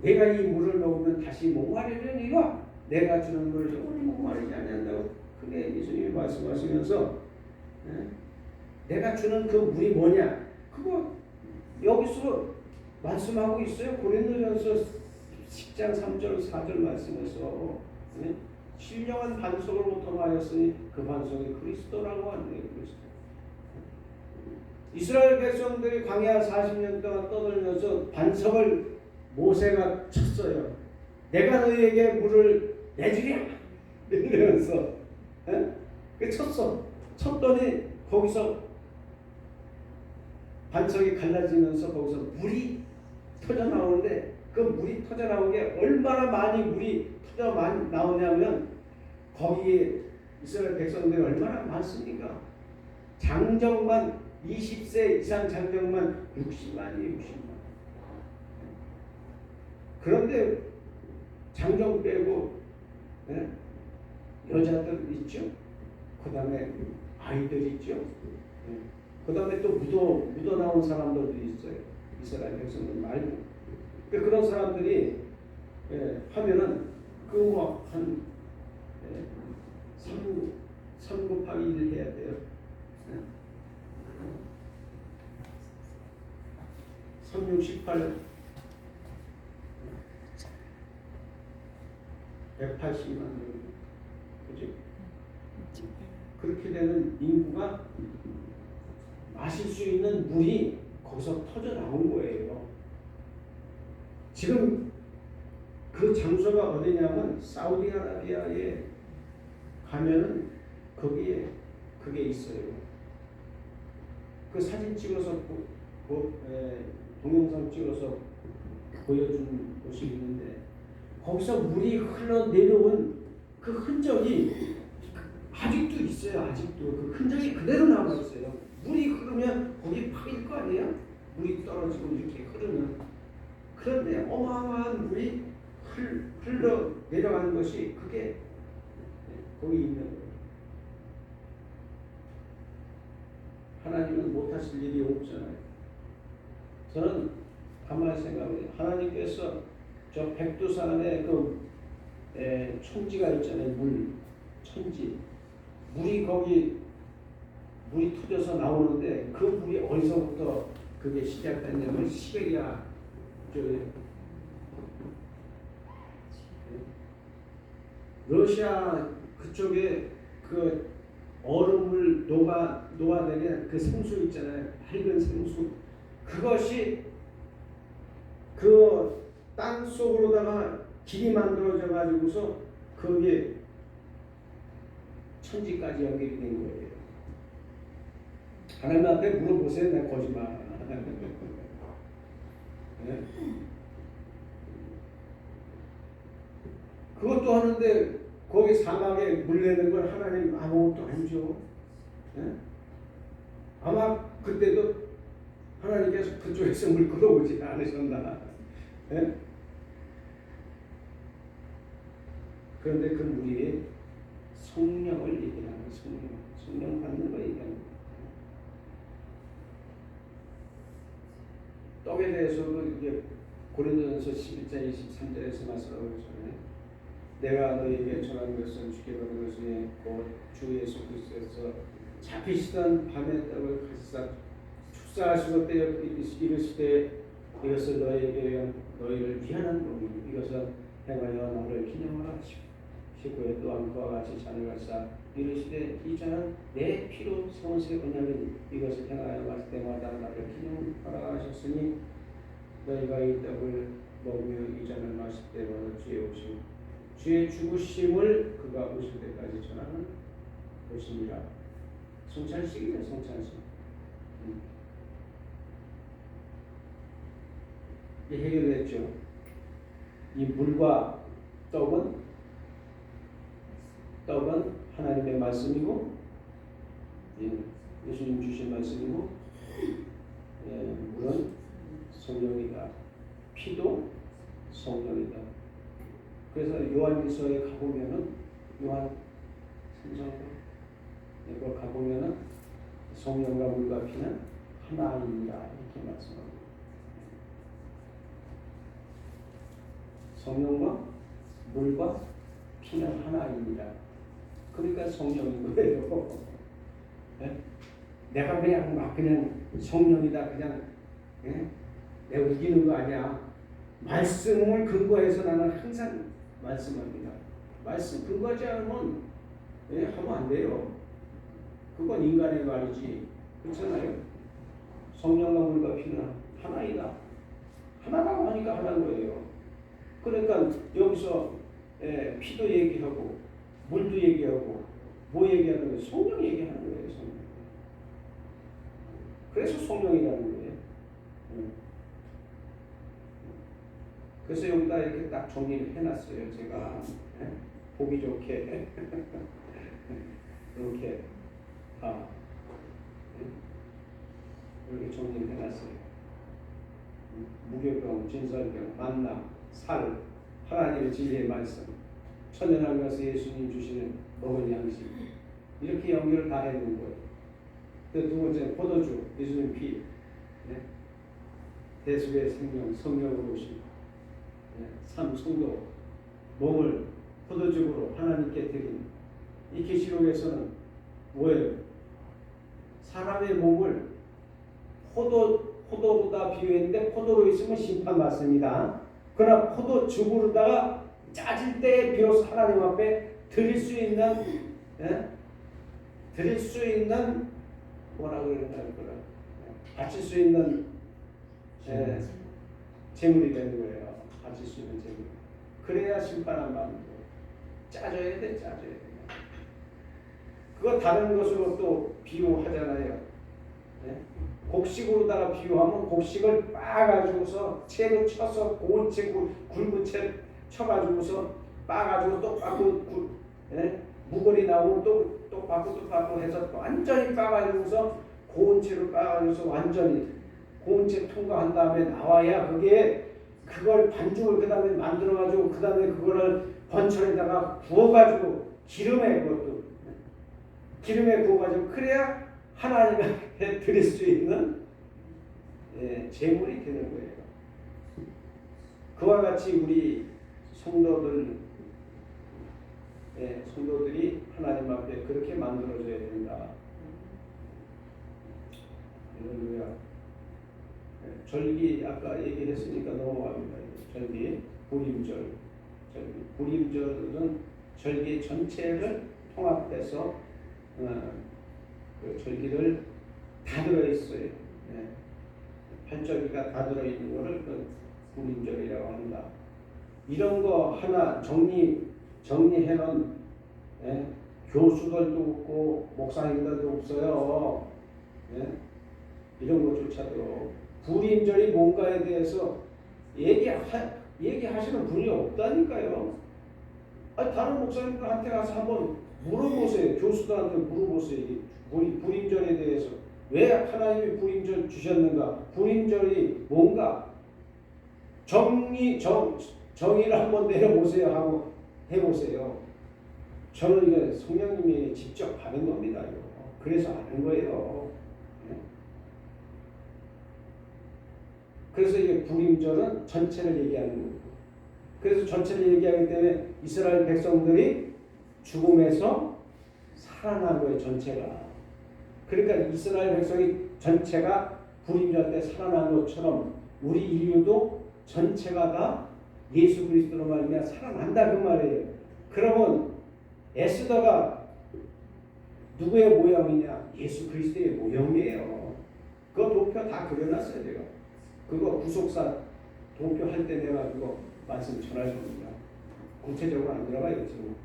내가 이 물을 먹으면 다시 목마르려니와 내가 주는 물을 영원히 목마르지 아니한다고 크게 예수님이 말씀하시면서 내가 주는 그 물이 뭐냐 그거 여기서 말씀하고 있어요. 고린도전서 10장 3절 4절 말씀에서 신령한 반석으로부터 말했으니 그 반석이 그리스도라고 하는 거예요. 그리스도. 이스라엘 백성들이 광야 40년 동안 떠들면서 반석을 모세가 쳤어요. 내가 너희에게 물을 내주랴 이러면서 쳤더니 거기서 반석이 갈라지면서 거기서 물이 터져 나오는데 그 물이 터져 나오게 얼마나 많이 물이 터져 나오냐면 거기에 이스라엘 백성들이 얼마나 많습니까? 장정만 20세 이상 장정만 60만이 60만. 그런데 장정 빼고 여자들 있죠. 그 다음에 아이들 있죠. 그 다음에 또 묻어 나온 사람들도 있어요. 이스라엘 백성들 말고. 그런 사람들이 하면은 그 한 3 곱하기 1 해야 돼요. 3, 6, 18 180만 명. 그죠? 그렇게 되는 인구가 마실 수 있는 물이 거기서 터져 나온 거예요. 지금 그 장소가 어디냐면 사우디아라비아에 가면은 거기에 그게 있어요. 그 사진 찍어서 동영상 찍어서 보여준 곳이 있는데 거기서 물이 흘러내려온 그 흔적이 아직도 있어요. 아직도 그 흔적이 그대로 남아 있어요. 물이 흐르면 거기 파일 거 아니에요? 물이 떨어지고 이렇게 흐르는. 그런데 어마어마한 물이 흘러 내려가는 것이 그게 거기 있는 거예요. 하나님은 못하실 일이 없잖아요. 저는 가만히 생각해요. 하나님께서 저 백두산에 그 천지가 있잖아요. 물 천지. 물이 거기 물이 터져서 나오는데 그 물이 어디서부터 그게 시작됐냐면 시베리아 쪽에 러시아 그쪽에 그 얼음을 녹아내는 그 생수 있잖아요. 밝은 생수. 그것이 그 땅 속으로다가 길이 만들어져 가지고서 그게 천지까지 연결이 된 거예요. 하나님 앞에 물어보세요. 내가 거짓말 안 하나. 네? 그것도 하는데 거기 사막에 물 내는 걸 하나님 아무것도 아니죠. 네? 아마 그때도 하나님께서 그쪽에서 물 끌어오지 않으셨나. 네? 그런데 그 물이 성령을 얘기하는 성령 받는 거 얘기하는 거예요. 떡에 대해서도 이게 고린도전서 11장 23절에서 말씀하고 있잖아요. 내가 너에게 전한 것은 주께 받은 것이 곧 주 예수 그리스도에서 잡히시던 밤의 떡을 가지사 축사하시고 때 이르시되 이것을 너에게 너희를 위하는 몸이니 이것은 행하여 나를 기념하라 하시고 또한 그와 같이 잔을 가지사 이르시되 이 잔은 내 피로 세운 새 언약이니 이것을 행하여 마실 때마다 나를 기념하라 하셨으니 너희가 이 떡을 먹으며 이 잔을 마실 때마다 주의 죽으심을 그가 오실 때까지 전하는 것이니라. 성찬식이죠. 성찬식. 이게 해결됐죠. 이 물과 떡은 하나님의 말씀이고 예수님 주신 말씀이고 물은 성령이다. 피도 성령이다. 그래서 요한일서에 가보면은 요한 3장에 가보면은 성령과 물과 피는 하나이니라 이렇게 말씀합니다. 성령과 물과 피는 하나이니라. 그러니까 성령인 거예요. 네? 내가 그냥 막 그냥 성령이다 그냥 내가 우기는 거 아니야. 말씀을 근거해서 나는 항상 말씀합니다. 말씀 근거하지 않으면 하면 안 돼요. 그건 인간의 말이지. 그렇잖아요. 성령과 물과 피는 하나이다. 하나라고 하니까 하나인 거예요. 그러니까 여기서 피도 얘기하고 물도 얘기하고 뭐 얘기하는 거예요? 성령 얘기하는 거예요. 성령. 그래서 성령이라는 거예요. 그래서 여기다 이렇게 딱 정리를 해놨어요. 제가 보기 좋게 이렇게 이렇게 정리를 해놨어요. 무교병, 진설병, 만남, 살, 하나님의 진리의 말씀, 천연한 것을 예수님 주시는 먹은 양식 이렇게 연결을 다 해놓은 거예요. 두 번째 포도주, 예수님 피, 대속의 생명, 성령으로 오신 참 성도 몸을 포도주로 하나님께 드린 이 계시록에서는 뭐예요? 사람의 몸을 포도보다 비유했는데 포도로 있으면 심판받습니다. 그러나 포도즙으로다가 짜질 때 비로소 하나님 앞에 드릴 수 있는 뭐라고 해야 되나 바칠 수 있는 재물이 되는 거예요. 바칠 수 있는 재물. 그래야 심판 안 받는 거예요. 짜줘야 돼. 그거 다른 것으로 또 비유하잖아요. 곡식으로다가 비유하면 곡식을 빻아가지고서 채로 쳐서 고운 채 굵은 채 쳐가지고서 빻아가지고 또 빻고 무거리 나오면 또 빻고 해서 완전히 빻아가지고서 고운 채로 빻아가지고서 완전히 고운 채 통과한 다음에 나와야 그걸 반죽을 그 다음에 만들어가지고 그 다음에 그거를 번철에다가 구워가지고 기름에 구워가지고 그래야 하나님께 드릴 수 있는 제물이 되는 거예요. 그와 같이 우리 성도들이 하나님 앞에 그렇게 만들어져야 된다. 할렐루야. 절기 아까 얘기했으니까 넘어갑니다. 절기 불임절은 절기 전체를 통합해서 그 절기를 다 들어있어요. 팔절기가 다 들어있는 것을 그 불임절이라고 합니다. 이런 거 하나 정리해놓은 교수들도 없고 목사님들도 없어요. 이런 것조차도 불임절이 뭔가에 대해서 얘기하시는 분이 없다니까요. 다른 목사님들한테 가서 한번 물어보세요. 교수들한테 물어보세요. 불임절에 대해서 왜 하나님이 불임절 주셨는가? 불임절이 뭔가? 정의를 한번 내려보세요 하고 해보세요. 저는 이게 성령님이 직접 받은 겁니다. 이거. 그래서 아는 거예요. 그래서 이게 불임절은 전체를 얘기하는 거예요. 그래서 전체를 얘기하기 때문에 이스라엘 백성들이 죽음에서 살아난 거예요. 전체가. 그러니까 이스라엘 백성이 전체가 불임절 때 살아난 것처럼 우리 인류도 전체가 다 예수 그리스도로 말미암아 살아난다 그 말이에요. 그러면 에스더가 누구의 모형이냐? 예수 그리스도의 모형이에요. 그거 도표 다 그려놨어요. 제가 그거 구속사 도표할 때 내가 그거 말씀 전할 겁니다. 구체적으로 안 들어가요 지금.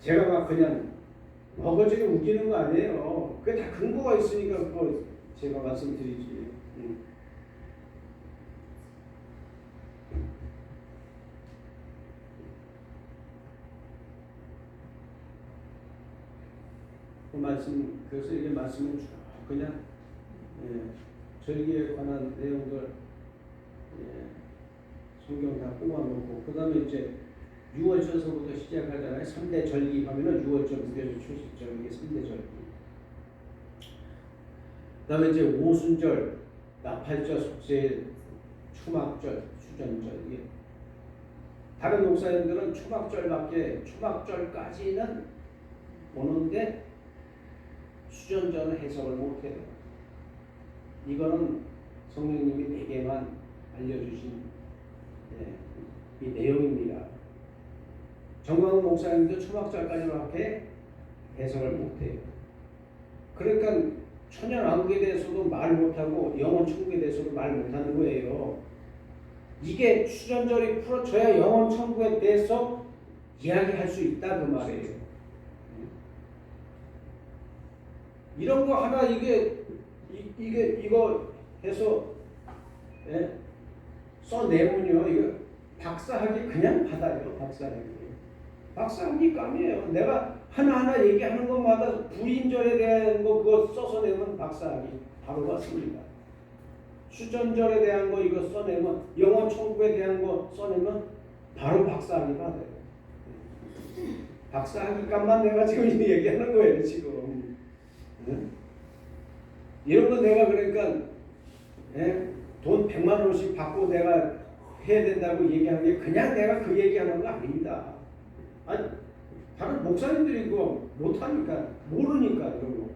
제가 막 그냥 어거지로 우기는 거 아니에요. 그게 다 근거가 있으니까 그거 제가 말씀드리지. 그 말씀, 그래서 이게 말씀을 그냥 절기에 관한 내용들 성경 다 뽑아놓고 그 다음에 이제 6월절서부터 시작하잖아요. 3대 절기 하면은 6월절, 무교절, 초식절 이게 3대 절기. 그 다음에 이제 오순절, 나팔절, 속죄일, 추막절, 수전절 이게 다른 목사님들은 추막절까지는 오는데 수전절은 해석을 못해요. 이거는 성령님이 내게만 알려주신 이 내용입니다. 정광훈 목사님도 추막절까지밖에 해석을 못해요. 그러니까 천연왕국에 대해서도 말 못하고 영원천국에 대해서도 말 못하는 거예요. 이게 수전절이 풀어져야 영원천국에 대해서 이야기할 수 있다 그 말이에요. 이런 거 하나 이거 해서 써내면요 이거 박사학위 그냥 받아요. 박사학위 감이에요. 내가 하나하나 얘기하는 것마다 불임절에 대한 거 그거 써서 내면 박사학위 바로 받습니다. 수전절에 대한 거 이거 써내면 영원 천국에 대한 거 써내면 바로 박사학위 받아요. 박사학위 값만 내가 지금 얘기하는 거예요 지금. 이런 거 내가 그러니까 돈 100만 원씩 받고 내가 해야 된다고 얘기하는 게 그냥 내가 그 얘기하는 거 아닙니다. 아니 다른 목사님들이 그거 못하니까 모르니까 이런 거.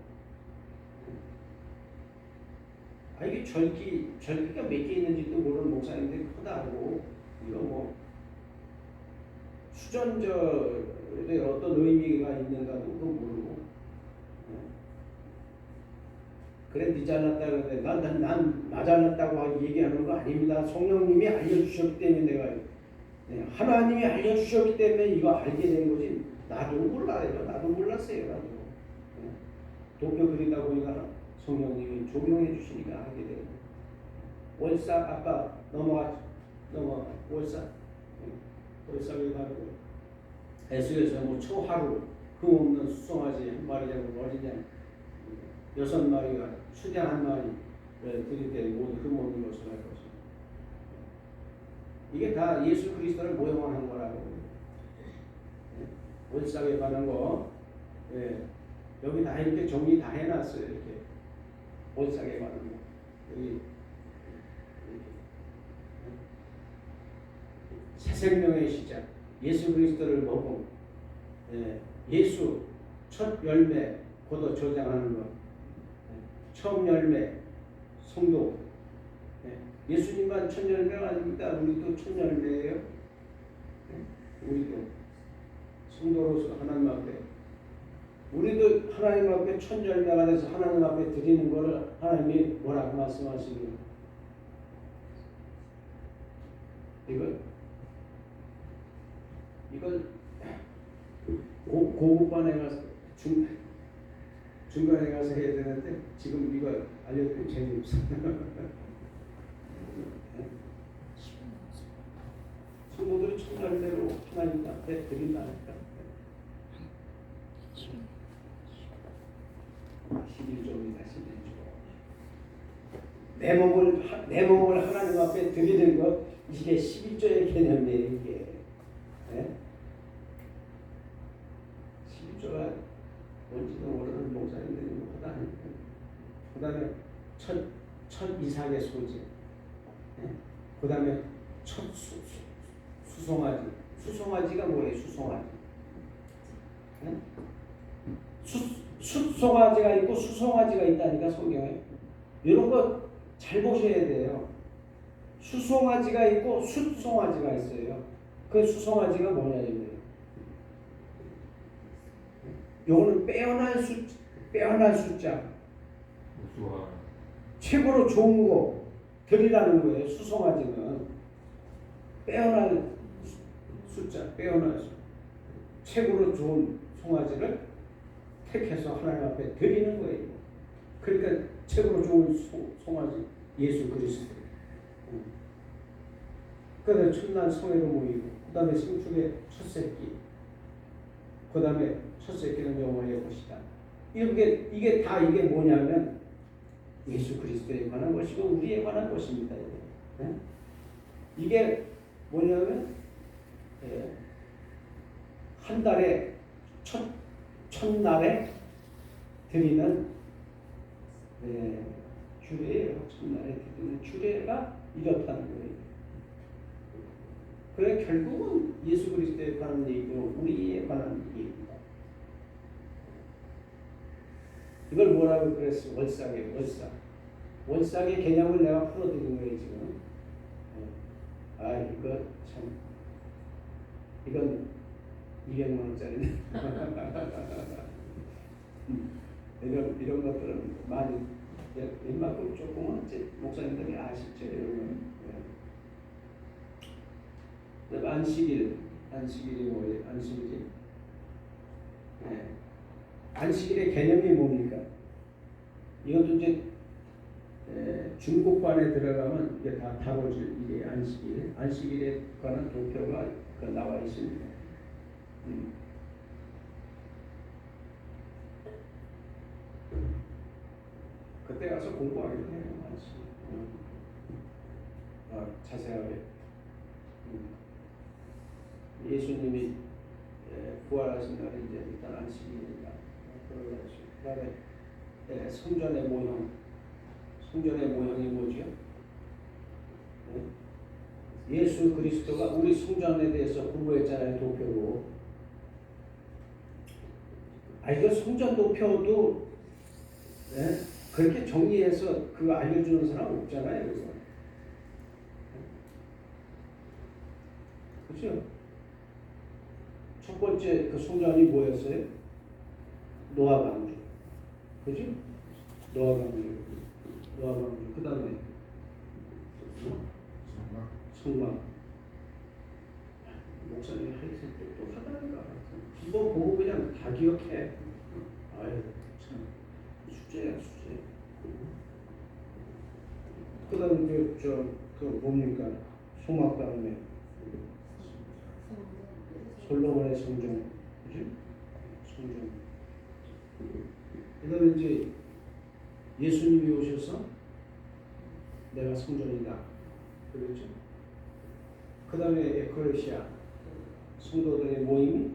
이게 절기가 몇 개 있는지도 모르는 목사님들이 크다고 이거 뭐 수전절에 어떤 의미가 있는가도 그거 모르고. 그래 니 잘났다 그러는데 난 잘났다고 얘기하는 거 아닙니다. 성령님이 알려주셨기 때문에 내가 하나님이 알려주셨기 때문에 이거 알게 된 거지. 나도 몰라요. 나도 몰랐어요. 도표 그리다 보니까 성령님이 조명해 주시니까 하게 돼요. 월삭 아까 넘어가 월삭 월삭에 가고 에스에서 뭐 초하루 흠없는 수송아지 한 마리냐고 머리냐 6마리가 수량 한 마리 들이대 모두 흠없는 것을 할 것입니다. 이게 다 예수 그리스도를 모형하는 거라고. 월삭에 가는 거 여기 다 이렇게 정리 다 해놨어요. 이렇게 월삭에 가는 거 여기 새 생명의 시작 예수 그리스도를 먹음 예수 첫 열매 곧어 저장하는 것 처음 열매 성도 예수님만 첫 열매가 아닙니다. 우리도 첫 열매예요. 우리도 성도로서 하나님 앞에 우리도 하나님 앞에 첫 열매가 돼서 하나님 앞에 드리는 것을 하나님이 뭐라고 말씀하시는 이걸 고급반에 가서 중간에 가서 해야 되는데 지금 이거 알려드리면 재미없어. 성도들이 첫날대로 하나님 앞에 드린다니까. 11조입니다. 11조. 내 몸을 하나님 앞에 드리는 것 이게 11조의 개념이에요. 이게 11조가 뭔지도 모르는 목사님들이 뭐다 하니까. 그 다음에 첫 이삭의 소재. 그 다음에 첫 수송아지. 수송아지가 뭐예요? 수송아지. 수송아지가 있고 수송아지가 있다니까 성경에. 이런 거 잘 보셔야 돼요. 수송아지가 있고 숫송아지가 있어요. 그 수송아지가 뭐냐 이거예요. 요거는 빼어날 숫자. 최고로 좋은 거 드리라는 거예요. 수송아지는 빼어날 숫자, 빼어날 숫자. 최고로 좋은 송아지를 택해서 하나님 앞에 드리는 거예요. 그러니까 최고로 좋은 송아지 예수 그리스도. 그다음에 첫날 성회로 모이고, 그다음에 생축의 첫 새끼, 그다음에 첫 새끼는 영원의 것이다. 이게 다 이게 뭐냐면 예수 그리스도에 관한 것이고 우리에 관한 것입니다. 이게 뭐냐면 한 달에 첫날에 드리는 주례예요. 첫날에 드리는 주례가 이렇다는 거예요. 그래 결국은 예수 그리스도에 관한 얘기고 우리에 관한 얘기입니다. 이걸 뭐라고 그랬어? 월삭이에요. 월삭의 개념을 내가 풀어드린 거예요 지금. 이거 참 이건 200만 원짜리네. 이런 것들은 많이 웬만큼 조금은 목사님들이 아시죠. 안식일이 뭐예요? 안식일이 안식일의 개념이 뭡니까? 이것도 이제 중국반에 들어가면 이게 다 다뤄질 이게 안식일에 관한 도표가 나와 있습니다. 그때 가서 공부하기도 해요. 자세하게. 예수님이 부활하신 날이 이제 일단 안식일이니까 그다음에 성전의 모형. 성전의 모형이 뭐죠? 예수 그리스도가 우리 성전에 대해서 공부했잖아요. 도표로. 이거 성전 도표도 그렇게 정리해서 그거 알려주는 사람 없잖아요. 그거. 그렇죠? 첫 번째 그 성전이 뭐였어요? 노아 방주. 그렇죠? 노아 방주. 그 다음에 성막. 목사님이 하여튼 또 하다니까. 한번 보고 그냥 다 기억해. 참 수제야 수제. 그다음에 그 뭡니까 소막다음에 솔로몬의 성전, 그지? 성전. 그다음에 이제 예수님이 오셔서 내가 성전이다, 그렇죠? 그다음에 에클레시아 성도들의 모임이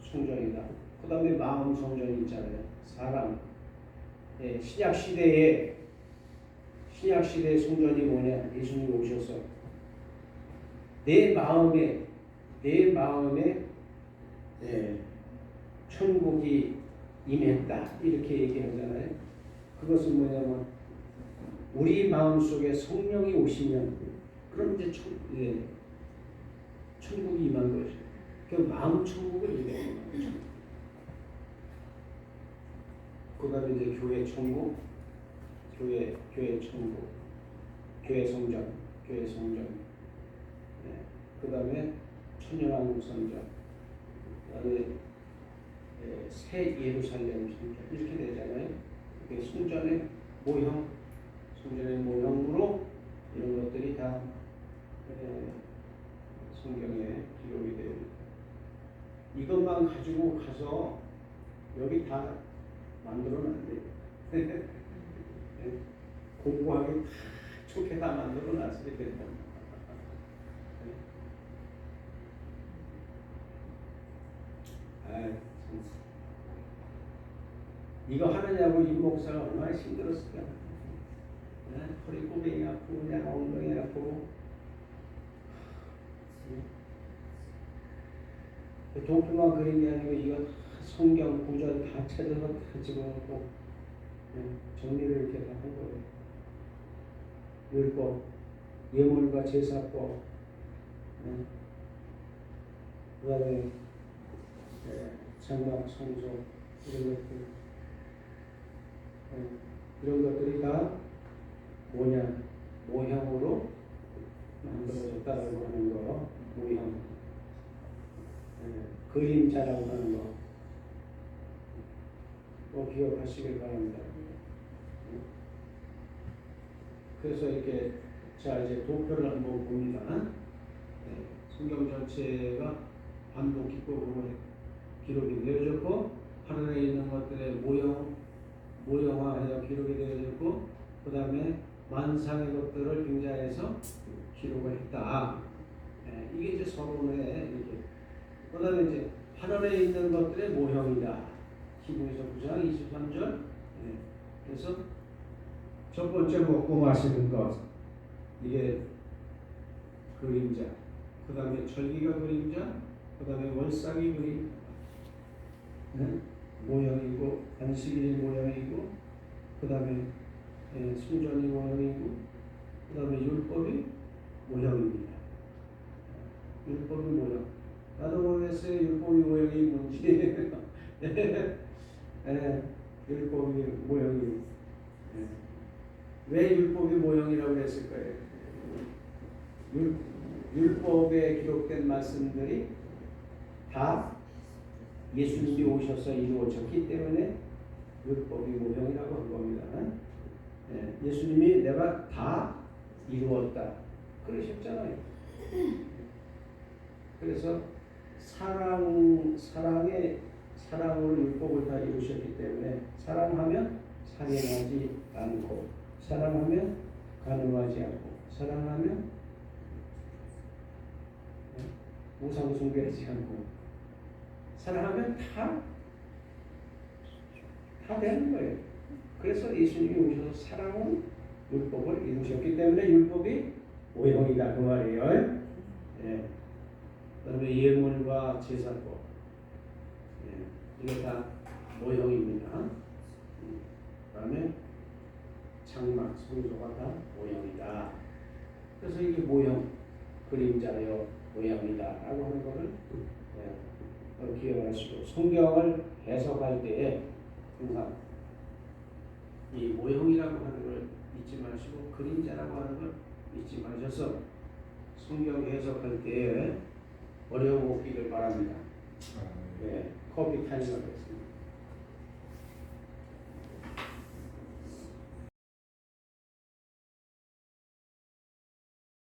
성전이다. 그다음에 마음 성전이 있잖아요. 사람. 예, 신약 시대의 성전이 뭐냐? 예수님이 오셔서 내 마음에 예, 천국이 임했다 이렇게 얘기하잖아요. 그것은 뭐냐면 우리 마음 속에 성령이 오시면 그럼 이제 천국이 임한 거죠. 그 마음 천국을 얘기하는 거죠. 그다음에 이제 교회 천국, 교회 천국, 교회 성전. 네. 그다음에 천년왕국 성전, 그다음에 새 예루살렘 성전 이렇게 되잖아요. 이게 성전의 모형으로 이런 것들이 다 성경에 기록이 되어 있습니다. 이것만 가지고 가서 여기 다 만들어는 안 돼요. 공부하기 좋게 다 만들어놨어야 된다. 이거 하느냐고 이 목사가 얼마나 힘들었을까. 허리 꼬맹이 아프고 그냥 엉덩이 아프고. 도표만 그린 게 아니고 이거 성경 구절 다 찾아서 다 집어넣고 정리를 이렇게 다 한 거예요. 율법, 예물과 제사법, 그 다음에 장막, 성소 이런 것들, 이런 것들이 다 뭐냐? 모형으로 만들어졌다라고 하는 거, 모형. 그림자라고 하는 거. 꼭 기억하시길 바랍니다. 그래서 이렇게 자 이제 도표를 한번 봅니다. 성경 전체가 반복 기법으로 기록이 되어졌고 하늘에 있는 것들의 모형화하여 기록이 되어졌고 그 다음에 만상의 것들을 빙자해서 기록을 했다. 이게 이제 서론에 이렇게. 그 다음에 이제 하늘에 있는 것들의 모형이다. 히브리서 9장 23절. 그래서 첫 번째 먹고 마시는 것 이게 그림자. 그 다음에 절기가 그림자. 그 다음에 월삭이 그림 모형이고 안식일이 모형이고 그 다음에 순전이 모형이고 그 다음에 율법이 모형입니다. 율법이 모형. 나도 모르겠어요. 율법이 모형이 뭔지. 율법이 모형이 왜 율법이 모형이라고 했을까요? 율법에 기록된 말씀들이 다 예수님이 오셔서 이루어졌기 때문에 율법이 모형이라고 한 겁니다. 예수님이 내가 다 이루었다 그러셨잖아요. 그래서 사랑으로 율법을 다 이루셨기 때문에 사랑하면 살인하지 않고 사랑하면 간음하지 않고 사랑하면 우상 숭배하지 않고 사랑하면 다 되는 거예요. 그래서 예수님이 오셔서 사랑은 율법을 이루셨기 때문에 율법이 모형이다 그 말이에요. 그다음에 예물과 제사법 이게 다 모형입니다. 그다음에 장막, 성소가 다 모형이다. 그래서 이게 모형, 그림자여 모형이다라고 하는 것을 기억하시고 성경을 해석할 때에 항상 이 모형이라고 하는 걸 잊지 마시고 그림자라고 하는 걸 잊지 마셔서 성경 해석할 때에 어려움 없기를 바랍니다. 커피 타임을 하겠습니다.